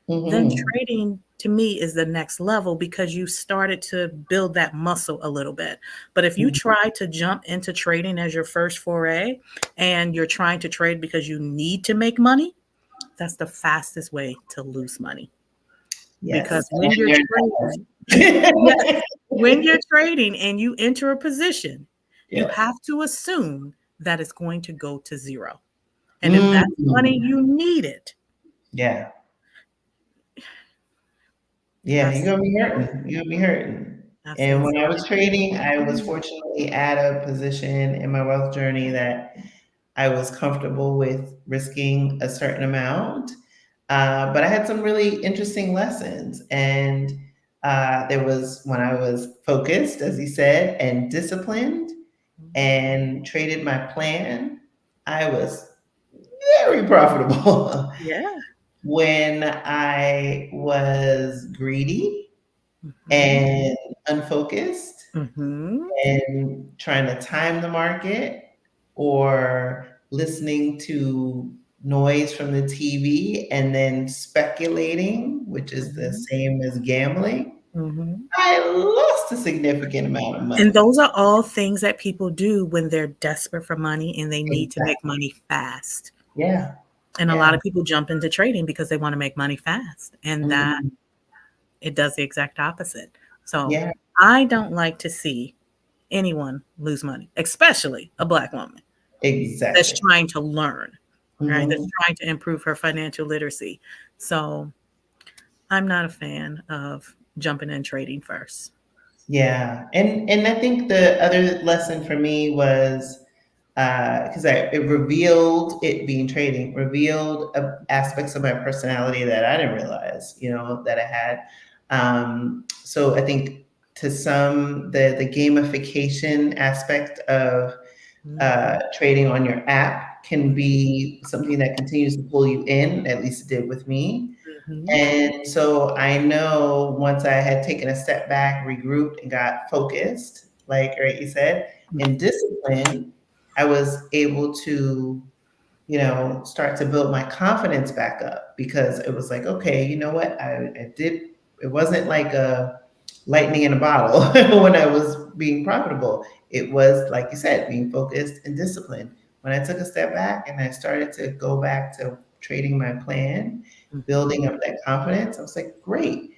then Hmm. trading to me is the next level because you started to build that muscle a little bit. But if you try to jump into trading as your first foray and you're trying to trade because you need to make money, that's the fastest way to lose money. Yes. Because when you're trading, yes, when you're trading and you enter a position, you Yeah. have to assume that it's going to go to zero. And if that's money Mm. you needed, Yeah. Yeah, you're that's gonna be hurting. You're gonna be hurting. that's And when I was exactly trading, I was fortunately at a position in my wealth journey that I was comfortable with risking a certain amount. But I had some really interesting lessons. And there was when I was focused, as you said, and disciplined and traded my plan, I was very profitable. yeah. When I was greedy Mhm. and unfocused Mhm. and trying to time the market or listening to noise from the TV and then speculating, which is the Mhm. same as gambling, Mhm. I lost a significant amount of And money. those are all things that people do when they're desperate for money and they need to make Exactly. money fast. Yeah. And a lot Yeah. of people jump into trading because they want to make money fast, and that Mhm. it does the exact opposite. So Yeah. I don't like to see anyone lose money, especially a Black woman that's Exactly. trying to learn, right? That's Mhm. trying to improve her financial literacy. So I'm not a fan of jumping in trading first. Yeah, and I think the other lesson for me was because it revealed it being trading revealed aspects of my personality that I didn't realize, that I had. So I think to some the gamification aspect of Mhm. trading on your app can be something that continues to pull you in. At least it did with me. Mhm. And so I know once I had taken a step back, regrouped, and got focused, like right you said, and Mhm. disciplined, I was able to, start to build my confidence back up because it was like, okay, you know what? I did, it wasn't like a lightning in a bottle when I was being profitable. It was, like you said, being focused and disciplined. When I took a step back and I started to go back to trading my plan, building Mhm. up that confidence, I was like, great.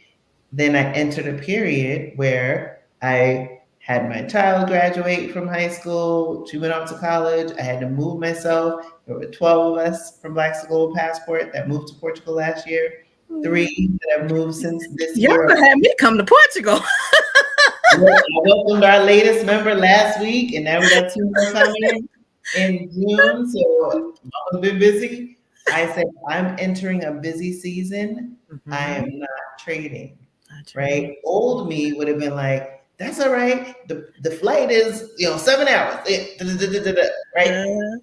Then I entered a period where I had my child graduate from high school. She went off to college. I had to move myself. There were 12 of us from Blaxit Global Passport that moved to Portugal last year. Mhm. Three that have moved since this Y'all year. could have me come to Portugal. I welcomed our latest member last week, and now we got two more coming in June. So Mama's been busy. I said, I'm entering a busy season. I am Mhm. not trading, I trade. right? Old me would have been like, that's all right. The flight is, 7 hours, right? Uh,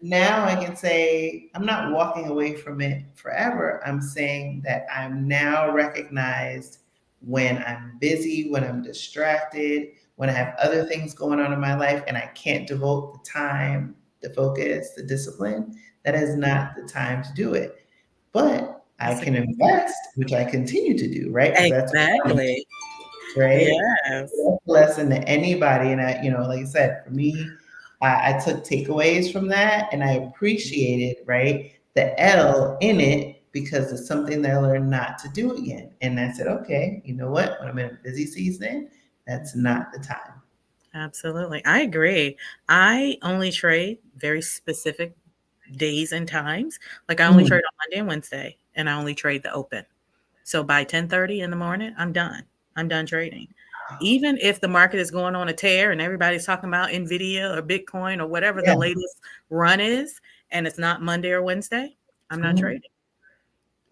Now I can say I'm not walking away from it forever. I'm saying that I'm now recognized when I'm busy, when I'm distracted, when I have other things going on in my life and I can't devote the time, the focus, the discipline. That is not the time to do it. But I that's a can invest, which I continue to do, right? Because that's exactly. right? Yes. That's a lesson to anybody. And I, like I said, for me, I took takeaways from that and I appreciated, right, the L in it because it's something that I learned not to do again. And I said, okay, you know what? When I'm in a busy season, that's Mhm. not the time. Absolutely. I agree. I only trade very specific days and times. Like I only Mm, trade on Monday and Wednesday, and I only trade the open. So by 10:30 in the morning, I'm done. I'm done trading. Even if the market is going on a tear and everybody's talking about Nvidia or Bitcoin or whatever the Yeah. latest run is, and it's not Monday or Wednesday, I'm not Mhm. trading.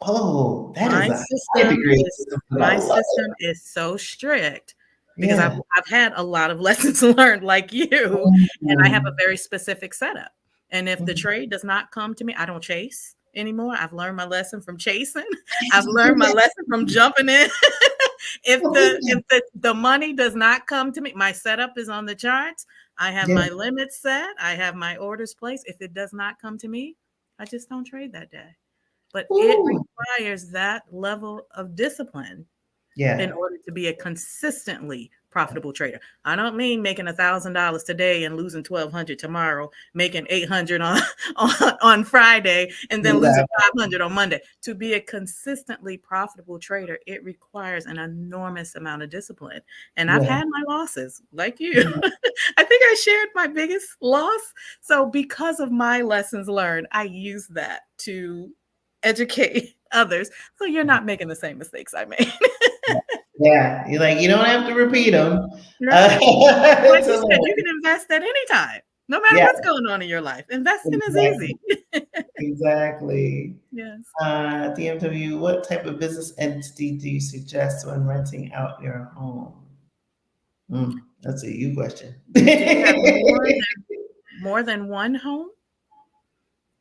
Oh, that is My a high system degree of is discipline. I my love system it. is so strict because I've Yeah. I've had a lot of lessons learned like you, and I have a Mm. very specific setup. And if the Mhm. trade does not come to me, I don't chase anymore. I've learned my lesson from chasing. I've learned my lesson from jumping in. If the money does not come to me, my setup is on the charts. I have Yeah. my limits set. I have my orders placed. If it does not come to me, I just don't trade that day. But it Ooh. requires that level of discipline in Yeah. order to be a consistently profitable trader. I don't mean making $1,000 today and losing 1,200 tomorrow, making 800 on Friday, and then losing Exactly. 500 on Monday. To be a consistently profitable trader, it requires an enormous amount of discipline. And I've Yeah. had my losses, like you. I think I shared my biggest loss. So because of my lessons learned, I use that to educate others so you're not making the same mistakes I made. Yeah. You're like, you don't have to repeat them. Right. Like you To said, you learn. can invest at any time, no matter Yeah. what's going on in your life. Investing is Exactly. easy. Exactly. Yes. DMW, what type of business entity do you suggest when renting out your home? That's a you question. Do you have more than one home?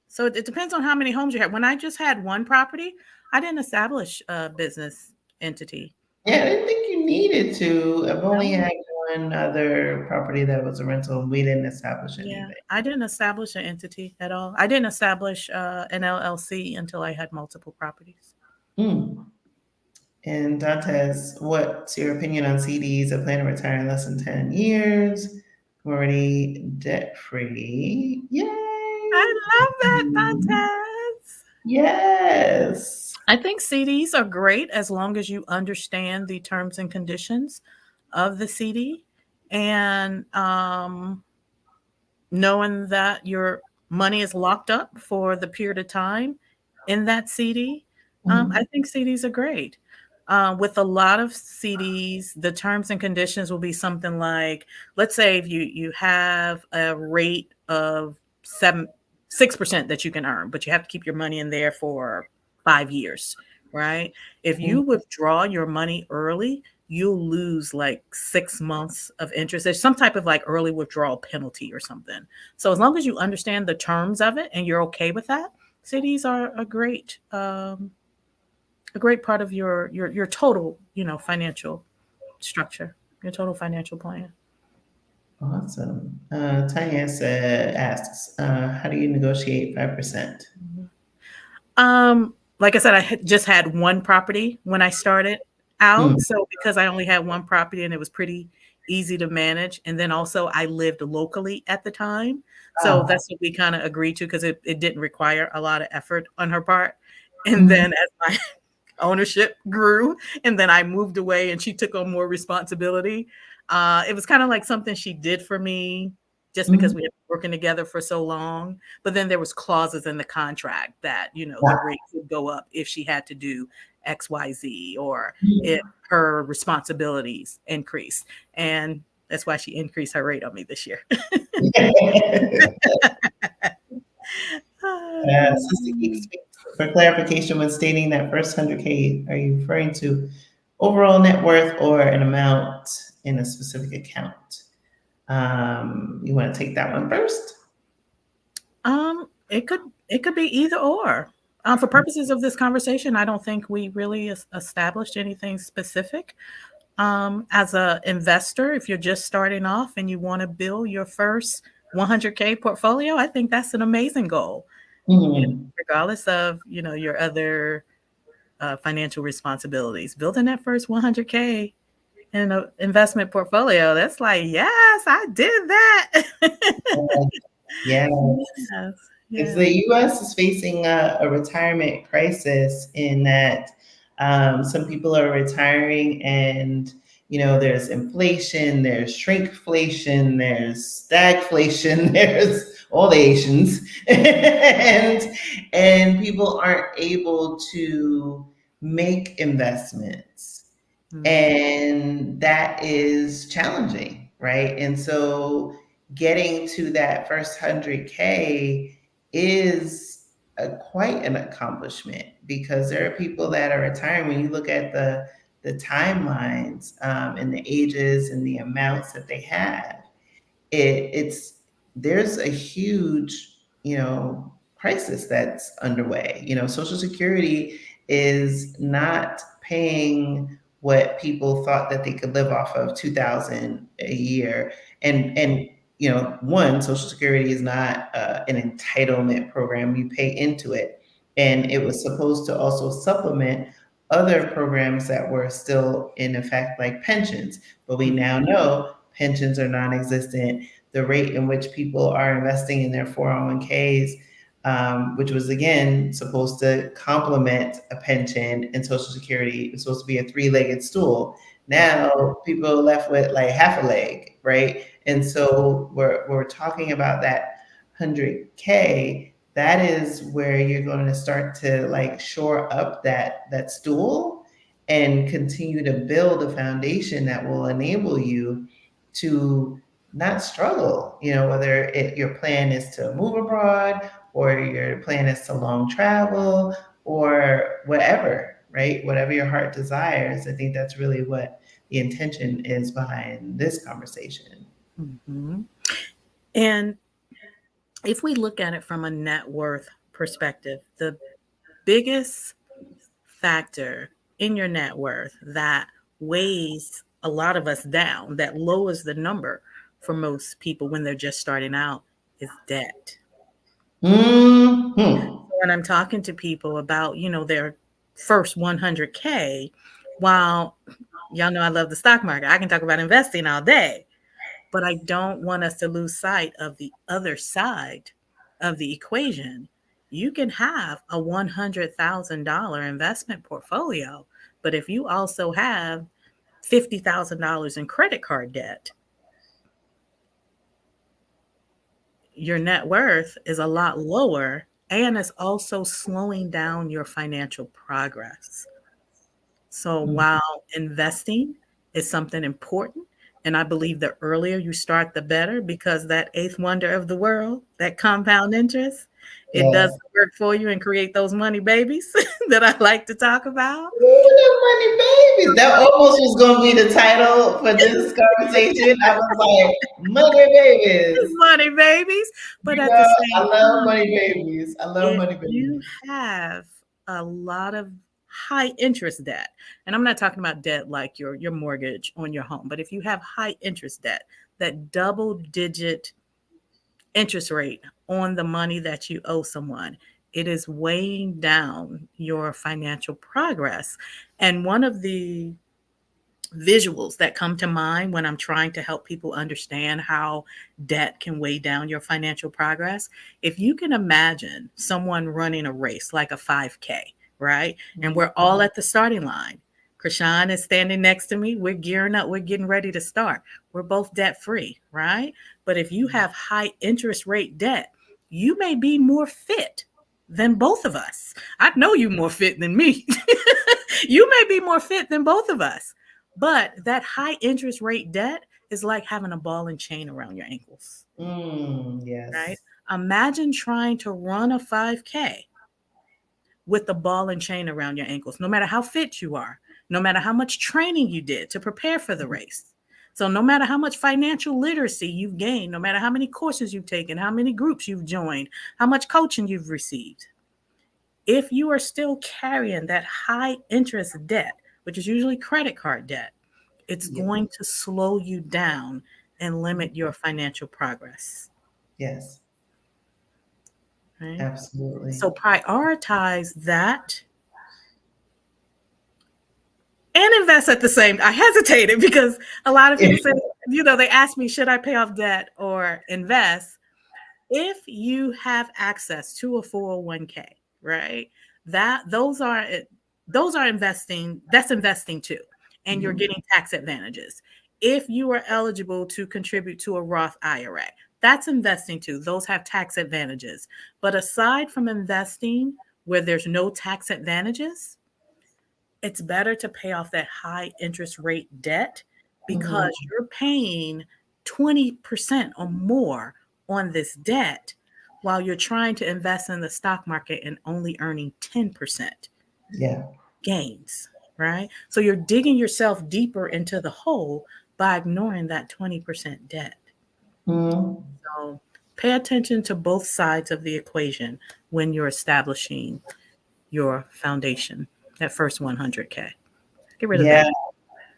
So it depends on how many homes you have. When I just had one property, I didn't establish a business entity. Yeah, I didn't think you needed to. I've only No. had one other property that was a rental, and we didn't establish Yeah, anything. I didn't establish an entity at all. I didn't establish an LLC until I had multiple properties. Hmm. And Dantes, what's your opinion on CDs? I plan to retire in less than 10 years. I'm already debt free. I Yay! love that, Mhm. Dantes. Yes. I think CDs are great as long as you understand the terms and conditions of the CD and knowing that your money is locked up for the period of time in that CD. I Mhm. think CDs are great. With a lot of CDs, the terms and conditions will be something like, let's say if you have a rate of 6% that you can earn, but you have to keep your money in there for 5 years, right? If Mhm. you withdraw your money early, you'll lose like 6 months of interest. There's some type of like early withdrawal penalty or something. So as long as you understand the terms of it and you're okay with that, CDs are a great part of your total financial structure, your total financial plan. Awesome. Tanya asks, how do you negotiate 5%? Like I said, I just had one property when I started Mm. out. So because I only had one property and it was pretty easy to manage. And then also I lived locally at the time. So Oh. that's what we kind of agreed to because it didn't require a lot of effort on her part. And Mhm. then as my ownership grew and then I moved away and she took on more responsibility. It was kind of like something she did for me just because Mhm. we had been working together for so long. But then there was clauses in the contract that, Yeah. the rate would go up if she had to do XYZ or if Mhm. her responsibilities increased. And that's why she increased her rate on me this year. Sister Geek speaks for clarification when stating that first 100K, are you referring to overall net worth or an amount in a specific account? You want to take that one first? It could be either or. For purposes of this conversation, I don't think we really established anything specific. As a investor, if you're just starting off and you want to build your first 100K portfolio, I think that's an amazing goal. Mhm. Regardless of your other financial responsibilities, building that first 100K in an investment portfolio, that's like, yes, I did that. Yeah. Yes, Because yes. the U.S. is facing a retirement crisis in that some people are retiring, and there's inflation, there's shrinkflation, there's stagflation, there's all the Asians, and people aren't able to make investments. Mhm. And that is challenging, right? And so getting to that first 100K is quite an accomplishment because there are people that are retiring. When you look at the timelines and the ages and the amounts that they have, it's there's a huge, crisis that's underway. Social Security is not paying what people thought that they could live off of, 2000 a year. And one, Social Security is not an entitlement program. You pay into it, and it was supposed to also supplement other programs that were still in effect, like pensions. But we now know pensions are non-existent. The rate in which people are investing in their 401ks, which was again supposed to complement a pension and Social Security, it's supposed to be a three-legged stool. Now people are left with like half a leg, right? And so we're talking about that 100K. That is where you're going to start to like shore up that stool and continue to build a foundation that will enable you to not struggle, whether your plan is to move abroad or your plan is to long travel or whatever, right? Whatever your heart desires. I think that's really what the intention is behind this conversation. Mhm. And if we look at it from a net worth perspective, the biggest factor in your net worth that weighs a lot of us down, that lowers the number for most people when they're just starting out, is debt. Hmm. When I'm talking to people about, their first 100K, while y'all know I love the stock market, I can talk about investing all day, but I don't want us to lose sight of the other side of the equation. You can have a $100,000 investment portfolio, but if you also have $50,000 in credit card debt, your net worth is a lot lower and is also slowing down your financial progress. So while investing is something important, and I believe the earlier you start, the better, because that eighth wonder of the world, that compound interest, it does Yes. the work for you and create those money babies that I like to talk about. Ooh, the money babies. That almost was going to be the title for this conversation. I was like, money babies. Money babies. But at the I same love time, money babies. I love if money you babies. have a lot of high interest debt, and I'm not talking about debt like your mortgage on your home, but if you have high interest debt, that double digit interest rate on the money that you owe someone, it is weighing down your financial progress. And one of the visuals that come to mind when I'm trying to help people understand how debt can weigh down your financial progress. If you can imagine someone running a race like a 5K, right? And we're all at the starting line. Krishan is standing next to me. We're gearing up. We're getting ready to start. We're both debt free, right? But if you have high interest rate debt, you may be more fit than both of us. I know you more fit than me. You may be more fit than both of us. But that high interest rate debt is like having a ball and chain around your ankles, right? Yes. Imagine trying to run a 5K with the ball and chain around your ankles, no matter how fit you are, no matter how much training you did to prepare for the race. So, no matter how much financial literacy you've gained, no matter how many courses you've taken, how many groups you've joined, how much coaching you've received, if you are still carrying that high interest debt, which is usually credit card debt, it's Yeah. going to slow you down and limit your financial progress. Yes. Right? Absolutely. So prioritize that and invest at the same. I hesitated because a lot of people say, they ask me, should I pay off debt or invest? If you have access to a 401k, right? That those are investing, that's investing too. And you're Mhm. getting tax advantages. If you are eligible to contribute to a Roth IRA, that's investing too. Those have tax advantages. But aside from investing where there's no tax advantages, it's better to pay off that high interest rate debt because Mhm. you're paying 20% or more on this debt while you're trying to invest in the stock market and only earning 10% Yeah. gains, right? So you're digging yourself deeper into the hole by ignoring that 20% debt. Mhm. So pay attention to both sides of the equation when you're establishing your foundation, that first 100K. Get rid of Yeah. that.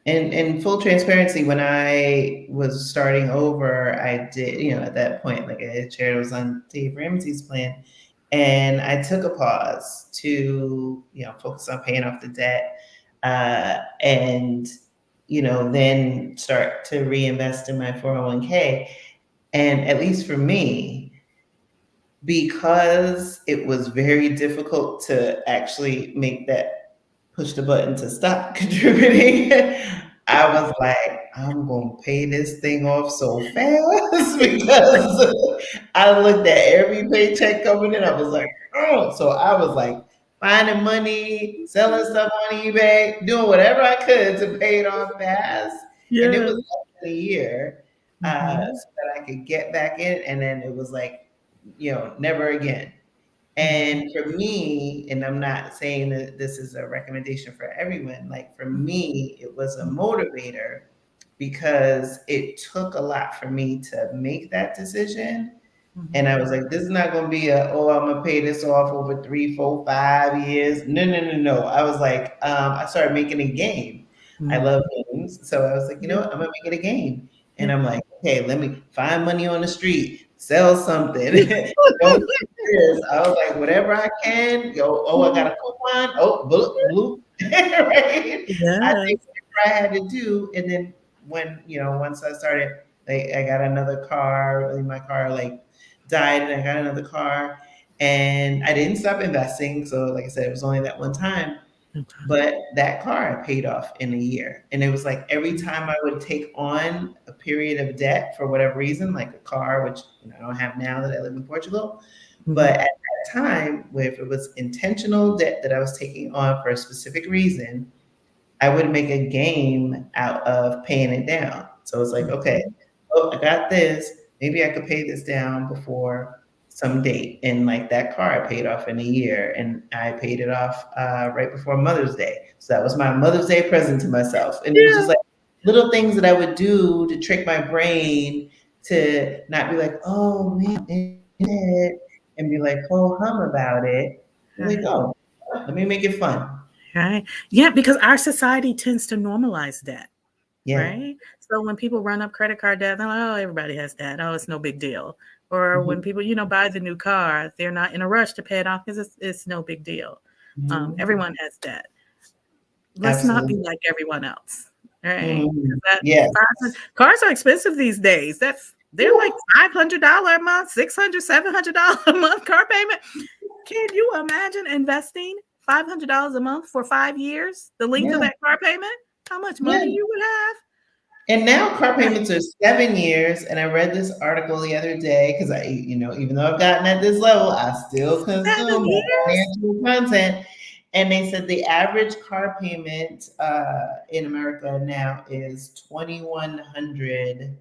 And full transparency, when I was starting over, I did, at that point, like I had shared, I was on Dave Ramsey's plan. And I took a pause to, focus on paying off the debt, and, then start to reinvest in my 401k. And at least for me, because it was very difficult to actually make that push the button to stop contributing, I was like, I'm going to pay this thing off so fast because I looked at every paycheck coming in. I was like, oh, so I was like finding money, selling stuff on eBay, doing whatever I could to pay it off fast. And it Yeah. was less than a year, Mhm. so that I could get back in. And then it was like, never again. Mhm. And for me, and I'm not saying that this is a recommendation for everyone, like for Mhm. me, it was a motivator because it took a lot for me to make that decision. And Mhm. I was like, this is not going to be I'm going to pay this off over 3, 4, 5 years. No, no, no, no. I was like, I started making a game. I love Mhm. games. So I was like, you know Yeah. what? I'm going to make it a game. And Yeah. I'm like, okay, let me find money on the street, sell something. Don't take this. I was like, whatever I can. I got a coupon. Oh, blue, blue. Right? I think Yes. whatever I had to do. And then when, once I started, like, I got another car, really my car, like, died, and I got another car, and I didn't stop investing. So like I said, it was only that one time, Okay. but that car I paid off in a year. And it was like every time I would take on a period of debt for whatever reason, like a car, which I don't have now that I live in Portugal. But Mhm. at that time, if it was intentional debt that I was taking on for a specific reason, I would make a game out of paying it down. So it's like, okay, Mhm. oh, I got this. Maybe I could pay this down before some date. And like that car I paid off in a year, and I paid it off right before Mother's Day. So that was my Mother's Day present to myself. And it was just Yeah. like little things that I would do to trick my brain to not be like, oh man, I'm in it, and be like, oh hum about it. Be like, Right. oh, let me make it fun. Right. Yeah, because our society tends to normalize that. Yeah. Right? So when people run up credit card debt, they're like, oh, everybody has that. Oh, it's no big deal. Or when Mhm. people, buy the new car, they're not in a rush to pay it off because it's no big deal. Mhm. Everyone has debt. Let's not be Absolutely. like everyone else. Right? Because Mhm. that Yes. cars are expensive these days. They're like Woo. $500 a month, $600, $700 a month car payment. Can you imagine investing $500 a month for 5 years? The length of Yeah. that car payment? How much Yeah. money you would have? And now car payments are 7 years. And I read this article the other day because even though I've gotten at this level, I still 7 consume that years? financial content. And they said the average car payment in America now is 2,100.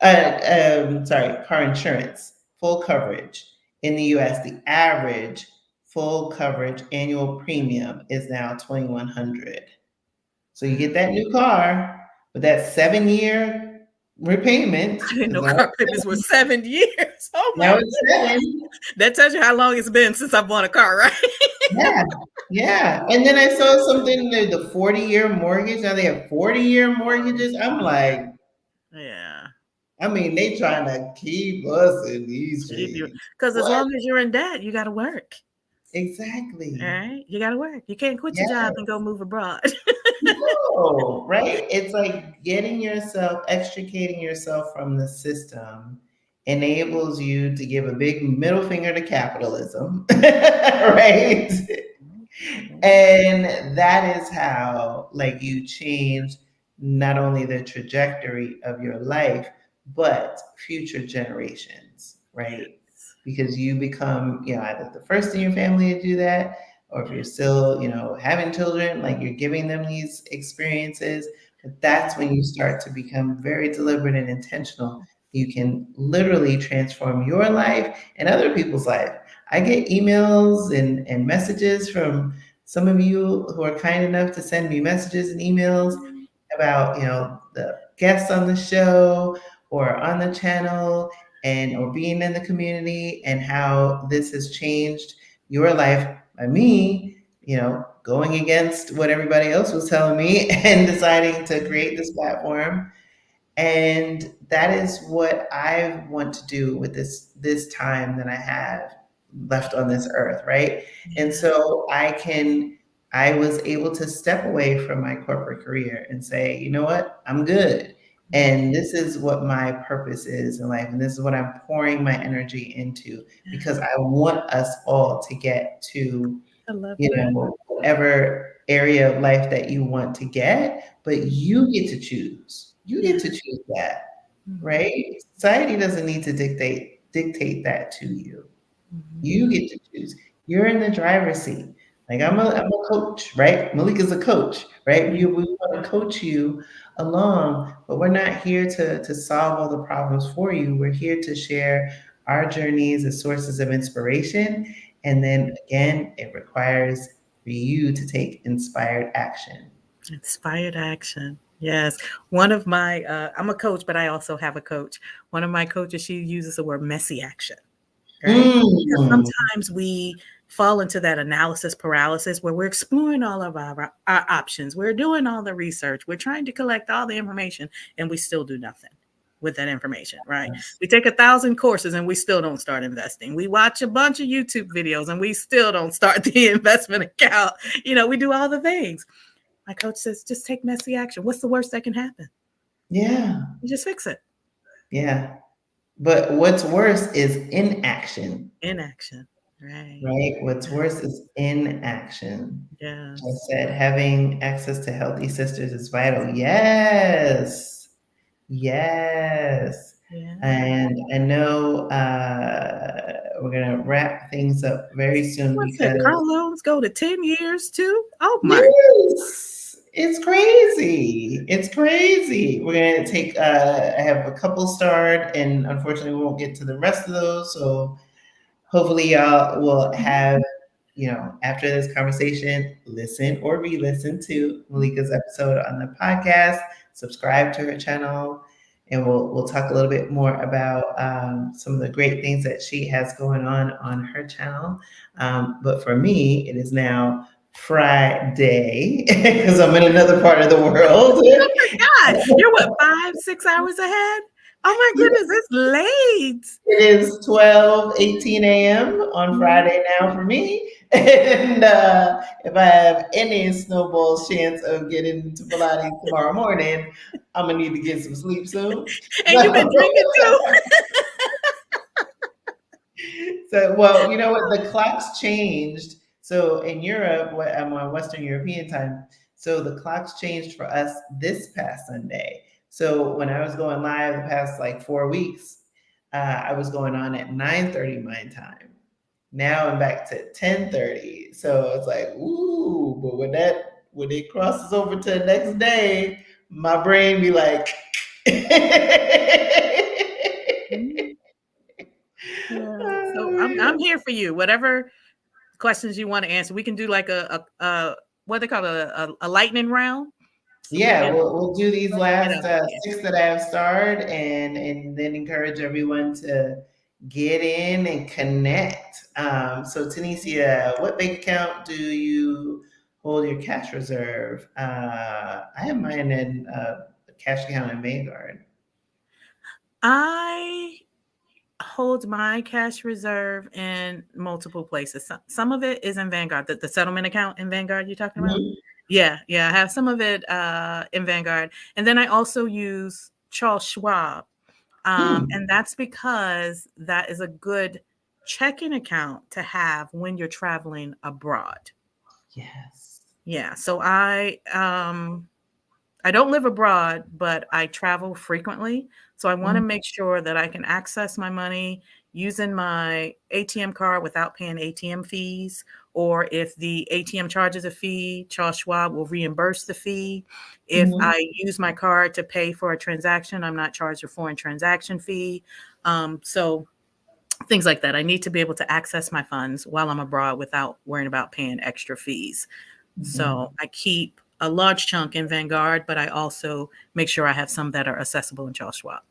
Sorry, car insurance, full coverage in the US. The average full coverage annual premium is now 2,100. So you get that new car with that 7 year repayment, I didn't because know car payments were 7 years. Oh now my it's goodness. 7. That tells you how long it's been since I bought a car, right? Yeah, yeah. And then I saw something, the 40-year mortgage. Now they have 40-year mortgages. I'm like, Yeah. I mean, they trying to keep us in these chains. Because as What? long as you're in debt, you got to work. All Exactly. right. You got to work. You can't quit your Yeah. job and go move abroad. No, right? It's like extricating yourself from the system enables you to give a big middle finger to capitalism, right? And that is how, like, you change not only the trajectory of your life, but future generations, right? Because you become, either the first in your family to do that, or if you're still, having children, like you're giving them these experiences. But that's when you start to become very deliberate and intentional. You can literally transform your life and other people's life. I get emails and messages from some of you who are kind enough to send me messages and emails about the guests on the show or on the channel and or being in the community and how this has changed your life by me going against what everybody else was telling me and deciding to create this platform. And that is what I want to do with this time that I have left on this earth, right? And Yeah. so I was able to step away from my corporate career and say, you know what, I'm good. And this is what my purpose is in life. And this is what I'm pouring my energy into because I want us all to get to I love that. whatever area of life that you want to get, but you get to choose. You Yeah. get to choose that, Mhm. right? Society doesn't need to dictate that to you. Mhm. You get to choose. You're in the driver's seat. Like I'm a coach, right? Malika's a coach, right? We want to coach you along, but we're not here to solve all the problems for you. We're here to share our journeys as sources of inspiration. And then again, it requires for you to take inspired action. Inspired action. Yes. One of my, I'm a coach, but I also have a coach. One of my coaches, she uses the word messy action, right? Because Mm, sometimes we fall into that analysis paralysis where we're exploring all of our options. We're doing all the research. We're trying to collect all the information and we still do nothing with that information, right? yes. We take 1,000 courses and we still don't start investing. We watch a bunch of YouTube videos and we still don't start the investment account. We do all the things. My coach says, just take messy action. What's the worst that can happen? Yeah, You just fix it. yeah. But what's worse is inaction. Inaction. Right. Right? What's Yes. worse is inaction. I Yes. said having access to healthy sisters is vital. Yes. Yes. Yeah. And I know we're going to wrap things up very soon What's it? because, Car loans go to 10 years too? Oh my. yes, it's crazy. It's crazy. We're going to take, I have a couple starred, and unfortunately, we won't get to the rest of those. So, hopefully, y'all will have, after this conversation, listen or re listen to Malika's episode on the podcast, subscribe to her channel, and we'll talk a little bit more about some of the great things that she has going on her channel. But for me, it is now Friday because I'm in another part of the world. I forgot. You're what, 5, 6 hours ahead? Oh my goodness, it's late. It is 12:18 a.m. on Mhm. Friday now for me. And if I have any snowball's chance of getting to Pilates tomorrow morning, I'm going to need to get some sleep soon. And you've been drinking too. Well, you know what? The clocks changed. So in Europe, I'm on Western European time. So the clocks changed for us this past Sunday. So when I was going live the past like 4 weeks, I was going on at 9:30 my time. Now I'm back to 10:30. So it's like, ooh, but when it crosses over to the next day, my brain be like, Mm, yeah. So I'm here for you. Whatever questions you want to answer, we can do like a what they call a lightning round, so we yeah, can we'll do these get last up. Yeah. six that I have starred, and then encourage everyone to get in and connect. So, Tanisha, what bank account do you hold your cash reserve? I have mine in a cash account in Vanguard. I hold my cash reserve in multiple places. Some of it is in Vanguard, the settlement account in Vanguard you're talking about. Mhm. Yeah, yeah. I have some of it in Vanguard. And then I also use Charles Schwab. Hmm. And that's because that is a good checking account to have when you're traveling abroad. Yes. Yeah. So I don't live abroad, but I travel frequently. So I want to Mhm. make sure that I can access my money using my ATM card without paying ATM fees or if the ATM charges a fee, Charles Schwab will reimburse the fee. If Mhm. I use my card to pay for a transaction, I'm not charged a foreign transaction fee. So things like that. I need to be able to access my funds while I'm abroad without worrying about paying extra fees. So Mhm. I keep a large chunk in Vanguard, but I also make sure I have some that are accessible in Charles Schwab.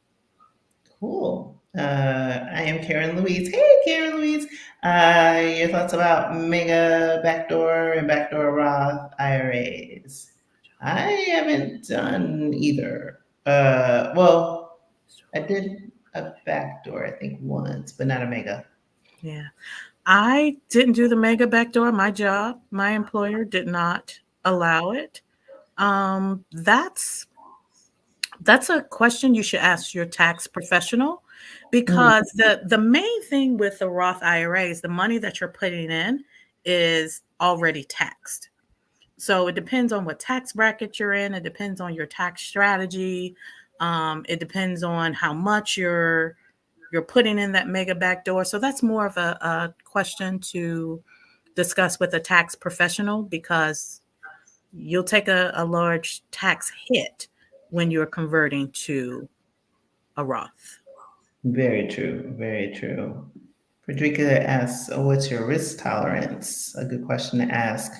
Cool. I am Karen Louise. Hey, Karen Louise. Your thoughts about mega backdoor and backdoor Roth IRAs? I haven't done either. Well, I did a backdoor, I think once, but not a mega. Yeah. I didn't do the mega backdoor. My job, my employer did not allow it. Um, that's that's a question you should ask your tax professional, Mm, because the main thing with the Roth IRA is the money that you're putting in is already taxed. So it depends on what tax bracket you're in. It depends on your tax strategy. It depends on how much you're putting in that mega backdoor. So that's more of a question to discuss with a tax professional, because you'll take a large tax hit when you're converting to a Roth. very true. Very true. Frederica asks, oh, what's your risk tolerance? A good question to ask.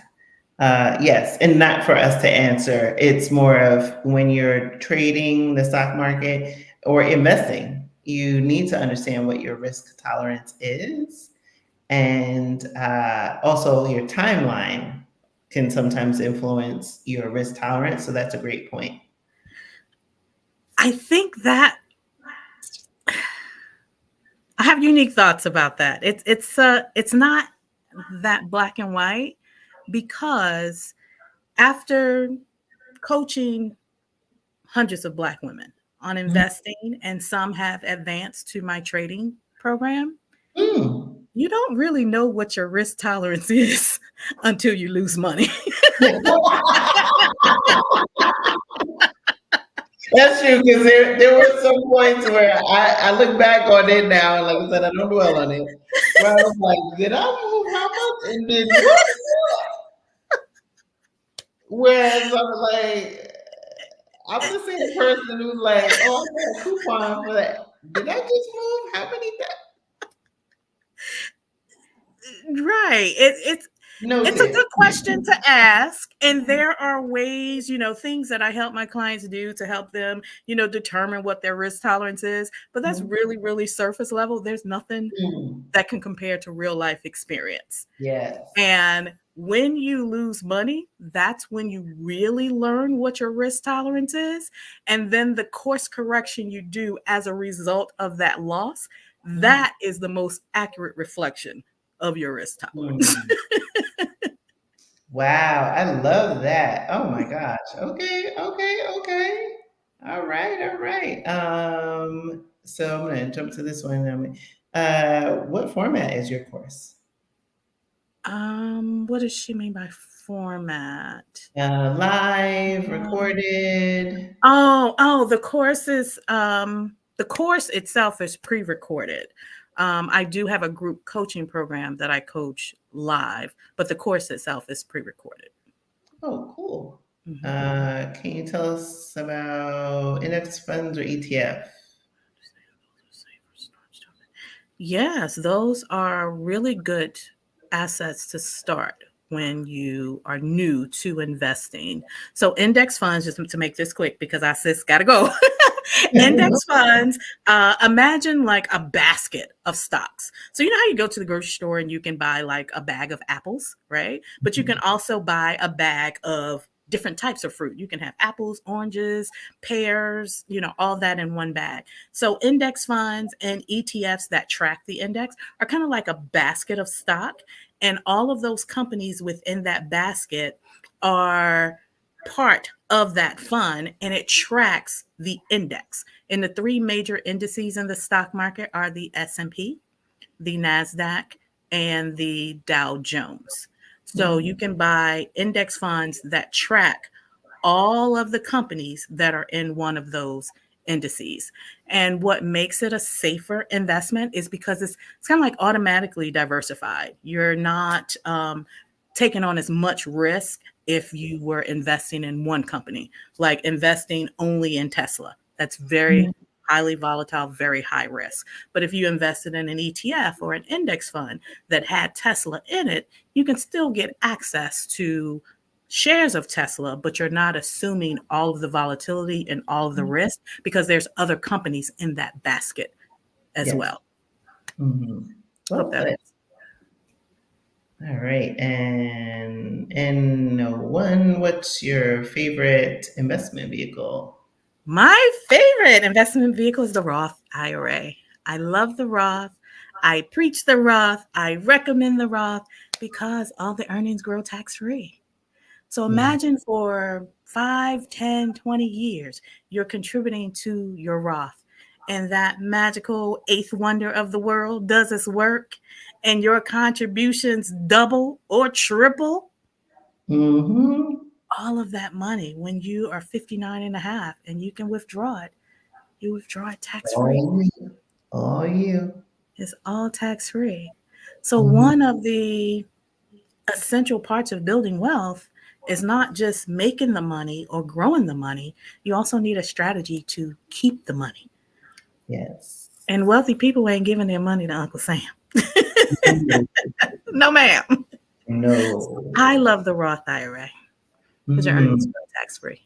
Yes, and not for us to answer. It's more of when you're trading the stock market or investing, you need to understand what your risk tolerance is. And also, your timeline can sometimes influence your risk tolerance. So, that's a great point. I think that I have unique thoughts about that. It's not that black and white, because after coaching hundreds of Black women on investing, and some have advanced to my trading program, Mm. you don't really know what your risk tolerance is until you lose money. That's true because there were some points where I look back on it now, and like I said, I don't dwell on it. Where I was like, did I move how much and did what? Whereas I was like, I'm the same person who's like, oh, I got a coupon for that. Did I just move how many times? Right. It's a Noted. good question to ask. And there are ways, things that I help my clients do to help them, determine what their risk tolerance is. But that's really, really surface level. There's nothing Mm. that can compare to real life experience. Yes. And when you lose money, that's when you really learn what your risk tolerance is. And then the course correction you do as a result of that loss, Mm. that is the most accurate reflection of your risk tolerance. Mm. Wow, I love that. Oh my gosh. Okay, okay, okay. All right, all right. So I'm gonna jump to this one. What format is your course? What does she mean by format? Live, Um, recorded. the course itself is pre-recorded. I do have a group coaching program that I coach live, but the course itself is pre-recorded. Oh, cool. Mhm. Can you tell us about index funds or ETF? Yes, those are really good assets to start when you are new to investing. So, index funds, just to make this quick because I sis got to go. Index funds, imagine like a basket of stocks. So, you know how you go to the grocery store and you can buy like a bag of apples, right? But you can also buy a bag of different types of fruit. You can have apples, oranges, pears, all that in one bag. So index funds and ETFs that track the index are kind of like a basket of stock. And all of those companies within that basket are part of that fund, and it tracks the index. And the three major indices in the stock market are the S&P, the NASDAQ, and the Dow Jones. So you can buy index funds that track all of the companies that are in one of those indices. And what makes it a safer investment is because it's kind of like automatically diversified. You're not taking on as much risk if you were investing in one company, like investing only in Tesla. That's very Mhm. highly volatile, very high risk. But if you invested in an ETF or an index fund that had Tesla in it, you can still get access to shares of Tesla, but you're not assuming all of the volatility and all of the risk because there's other companies in that basket as Yes. well. Hope Love that it. is. All right. And no one, what's your favorite investment vehicle? My favorite investment vehicle is the Roth IRA. I love the Roth. I preach the Roth. I recommend the Roth because all the earnings grow tax free. So Yeah. imagine for 5, 10, 20 years, you're contributing to your Roth, and that magical eighth wonder of the world does its work, and your contributions double or triple Mm-hmm. all of that money when you are 59 and a half and you can withdraw it. You withdraw it tax free. All you. All you. It's all tax free. So, Mhm. one of the essential parts of building wealth is not just making the money or growing the money. You also need a strategy to keep the money. Yes. And wealthy people ain't giving their money to Uncle Sam. No. No, ma'am. No. I love the Roth IRA because your earnings Mhm. grow tax free.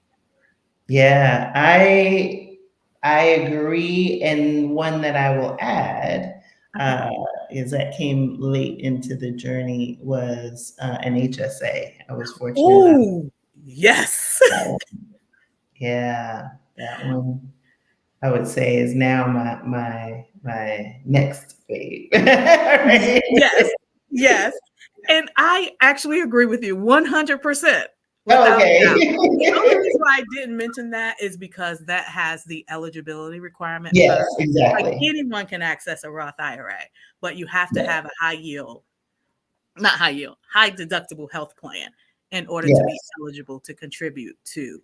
Yeah, I agree. And one that I will add Okay. is that came late into the journey was an HSA. I was fortunate enough. Oh, yes. That one. Yeah, that one I would say is now my next fave. Right? Yes. Yes. And I actually agree with you 100% without a doubt. Okay. The only reason why I didn't mention that is because that has the eligibility requirement Yes, first. Like exactly. anyone can access a Roth IRA, but you have to Yeah. have a high yield, not high yield, high deductible health plan in order to be Yes. eligible to contribute to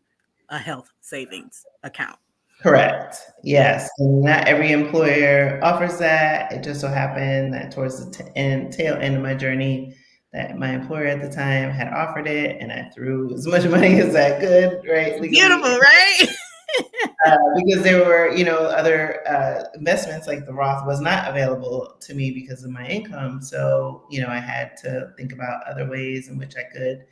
a health savings account. Correct. Yeah. Yes. And not every employer offers that. It just so happened that towards the tail end of my journey, that my employer at the time had offered it, and I threw as much money as I could, right, legally, Beautiful, right? because there were, other investments like the Roth was not available to me because of my income. So, I had to think about other ways in which I could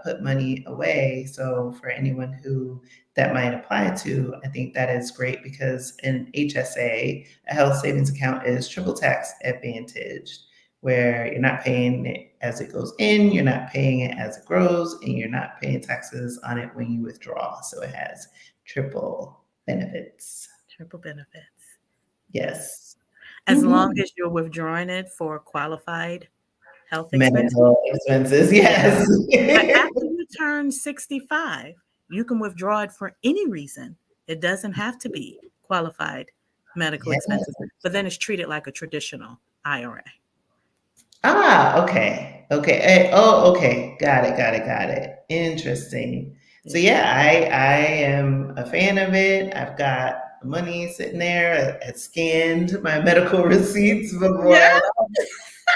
put money away. So, for anyone who that might apply to, I think that is great because an HSA, a health savings account, is triple tax advantaged, where you're not paying it as it goes in, you're not paying it as it grows, and you're not paying taxes on it when you withdraw. So it has triple benefits. Triple benefits. Yes. Yes. As long Mhm. as you're withdrawing it for qualified health expenses. Medical expenses, Yeah. yes. But after you turn 65, you can withdraw it for any reason. It doesn't have to be qualified medical Yes. expenses, but then it's treated like a traditional IRA. Ah, okay. Okay. Oh, okay. Got it. Got it. Got it. Interesting. So Yeah. yeah, I am a fan of it. I've got money sitting there. I scanned my medical receipts before Yeah. I left.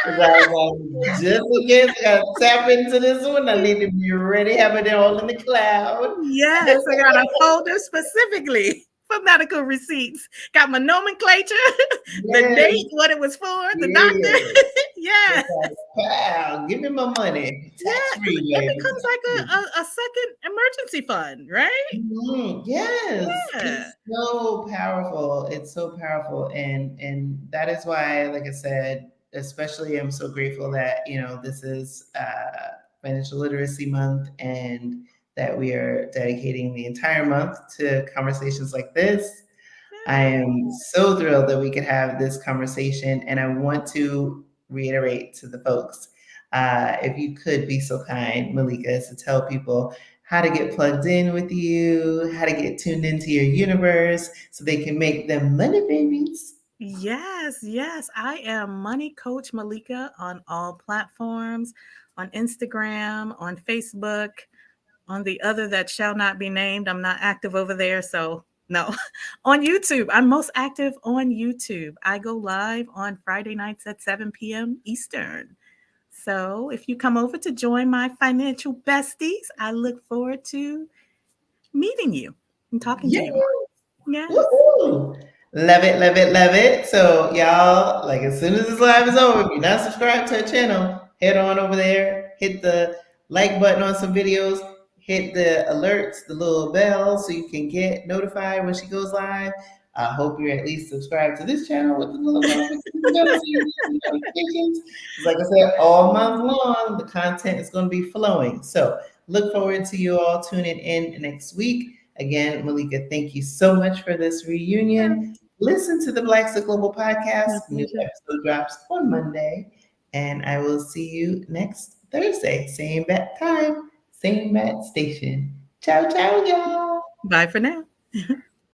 Because I was like, just in case I gotta tap into this one, I need to be ready, have it all in the cloud. Yes, I got a folder specifically for medical receipts. Got my nomenclature, the Yes, date, what it was for, the yeah. doctor. Yeah. It's like, wow, give me my money. Tax Yeah, because free, it baby. becomes Tax like free. a second emergency fund, right? Mhm. Yes, Yeah. it's so powerful. It's so powerful, and that is why, like I said, especially I'm so grateful that this is Financial Literacy Month, and that we are dedicating the entire month to conversations like this. I am so thrilled that we could have this conversation, and I want to reiterate to the folks, if you could be so kind, Malika, to tell people how to get plugged in with you, how to get tuned into your universe so they can make them money babies. Yes, yes. I am Money Coach Malika on all platforms, on Instagram, on Facebook, on the other that shall not be named. I'm not active over there, so No, on YouTube. I'm most active on YouTube. I go live on Friday nights at 7 p.m. Eastern. So if you come over to join my financial besties, I look forward to meeting you and talking to Yeah. you more. Yes. Woohoo! Love it, love it, love it. So, y'all, like as soon as this live is over, if you're not subscribed to our channel, head on over there, hit the like button on some videos, hit the alerts, the little bell, so you can get notified when she goes live. I hope you're at least subscribed to this channel with the little notification bell so you get the notifications. 'Cause like I said, all month long, the content is going to be flowing. So, look forward to you all tuning in next week. Again, Malika, thank you so much for this reunion. Listen to the Blaxit Global podcast. My New pleasure. episode drops on Monday. And I will see you next Thursday. Same bat time, same bat station. Ciao, ciao, y'all. Bye for now.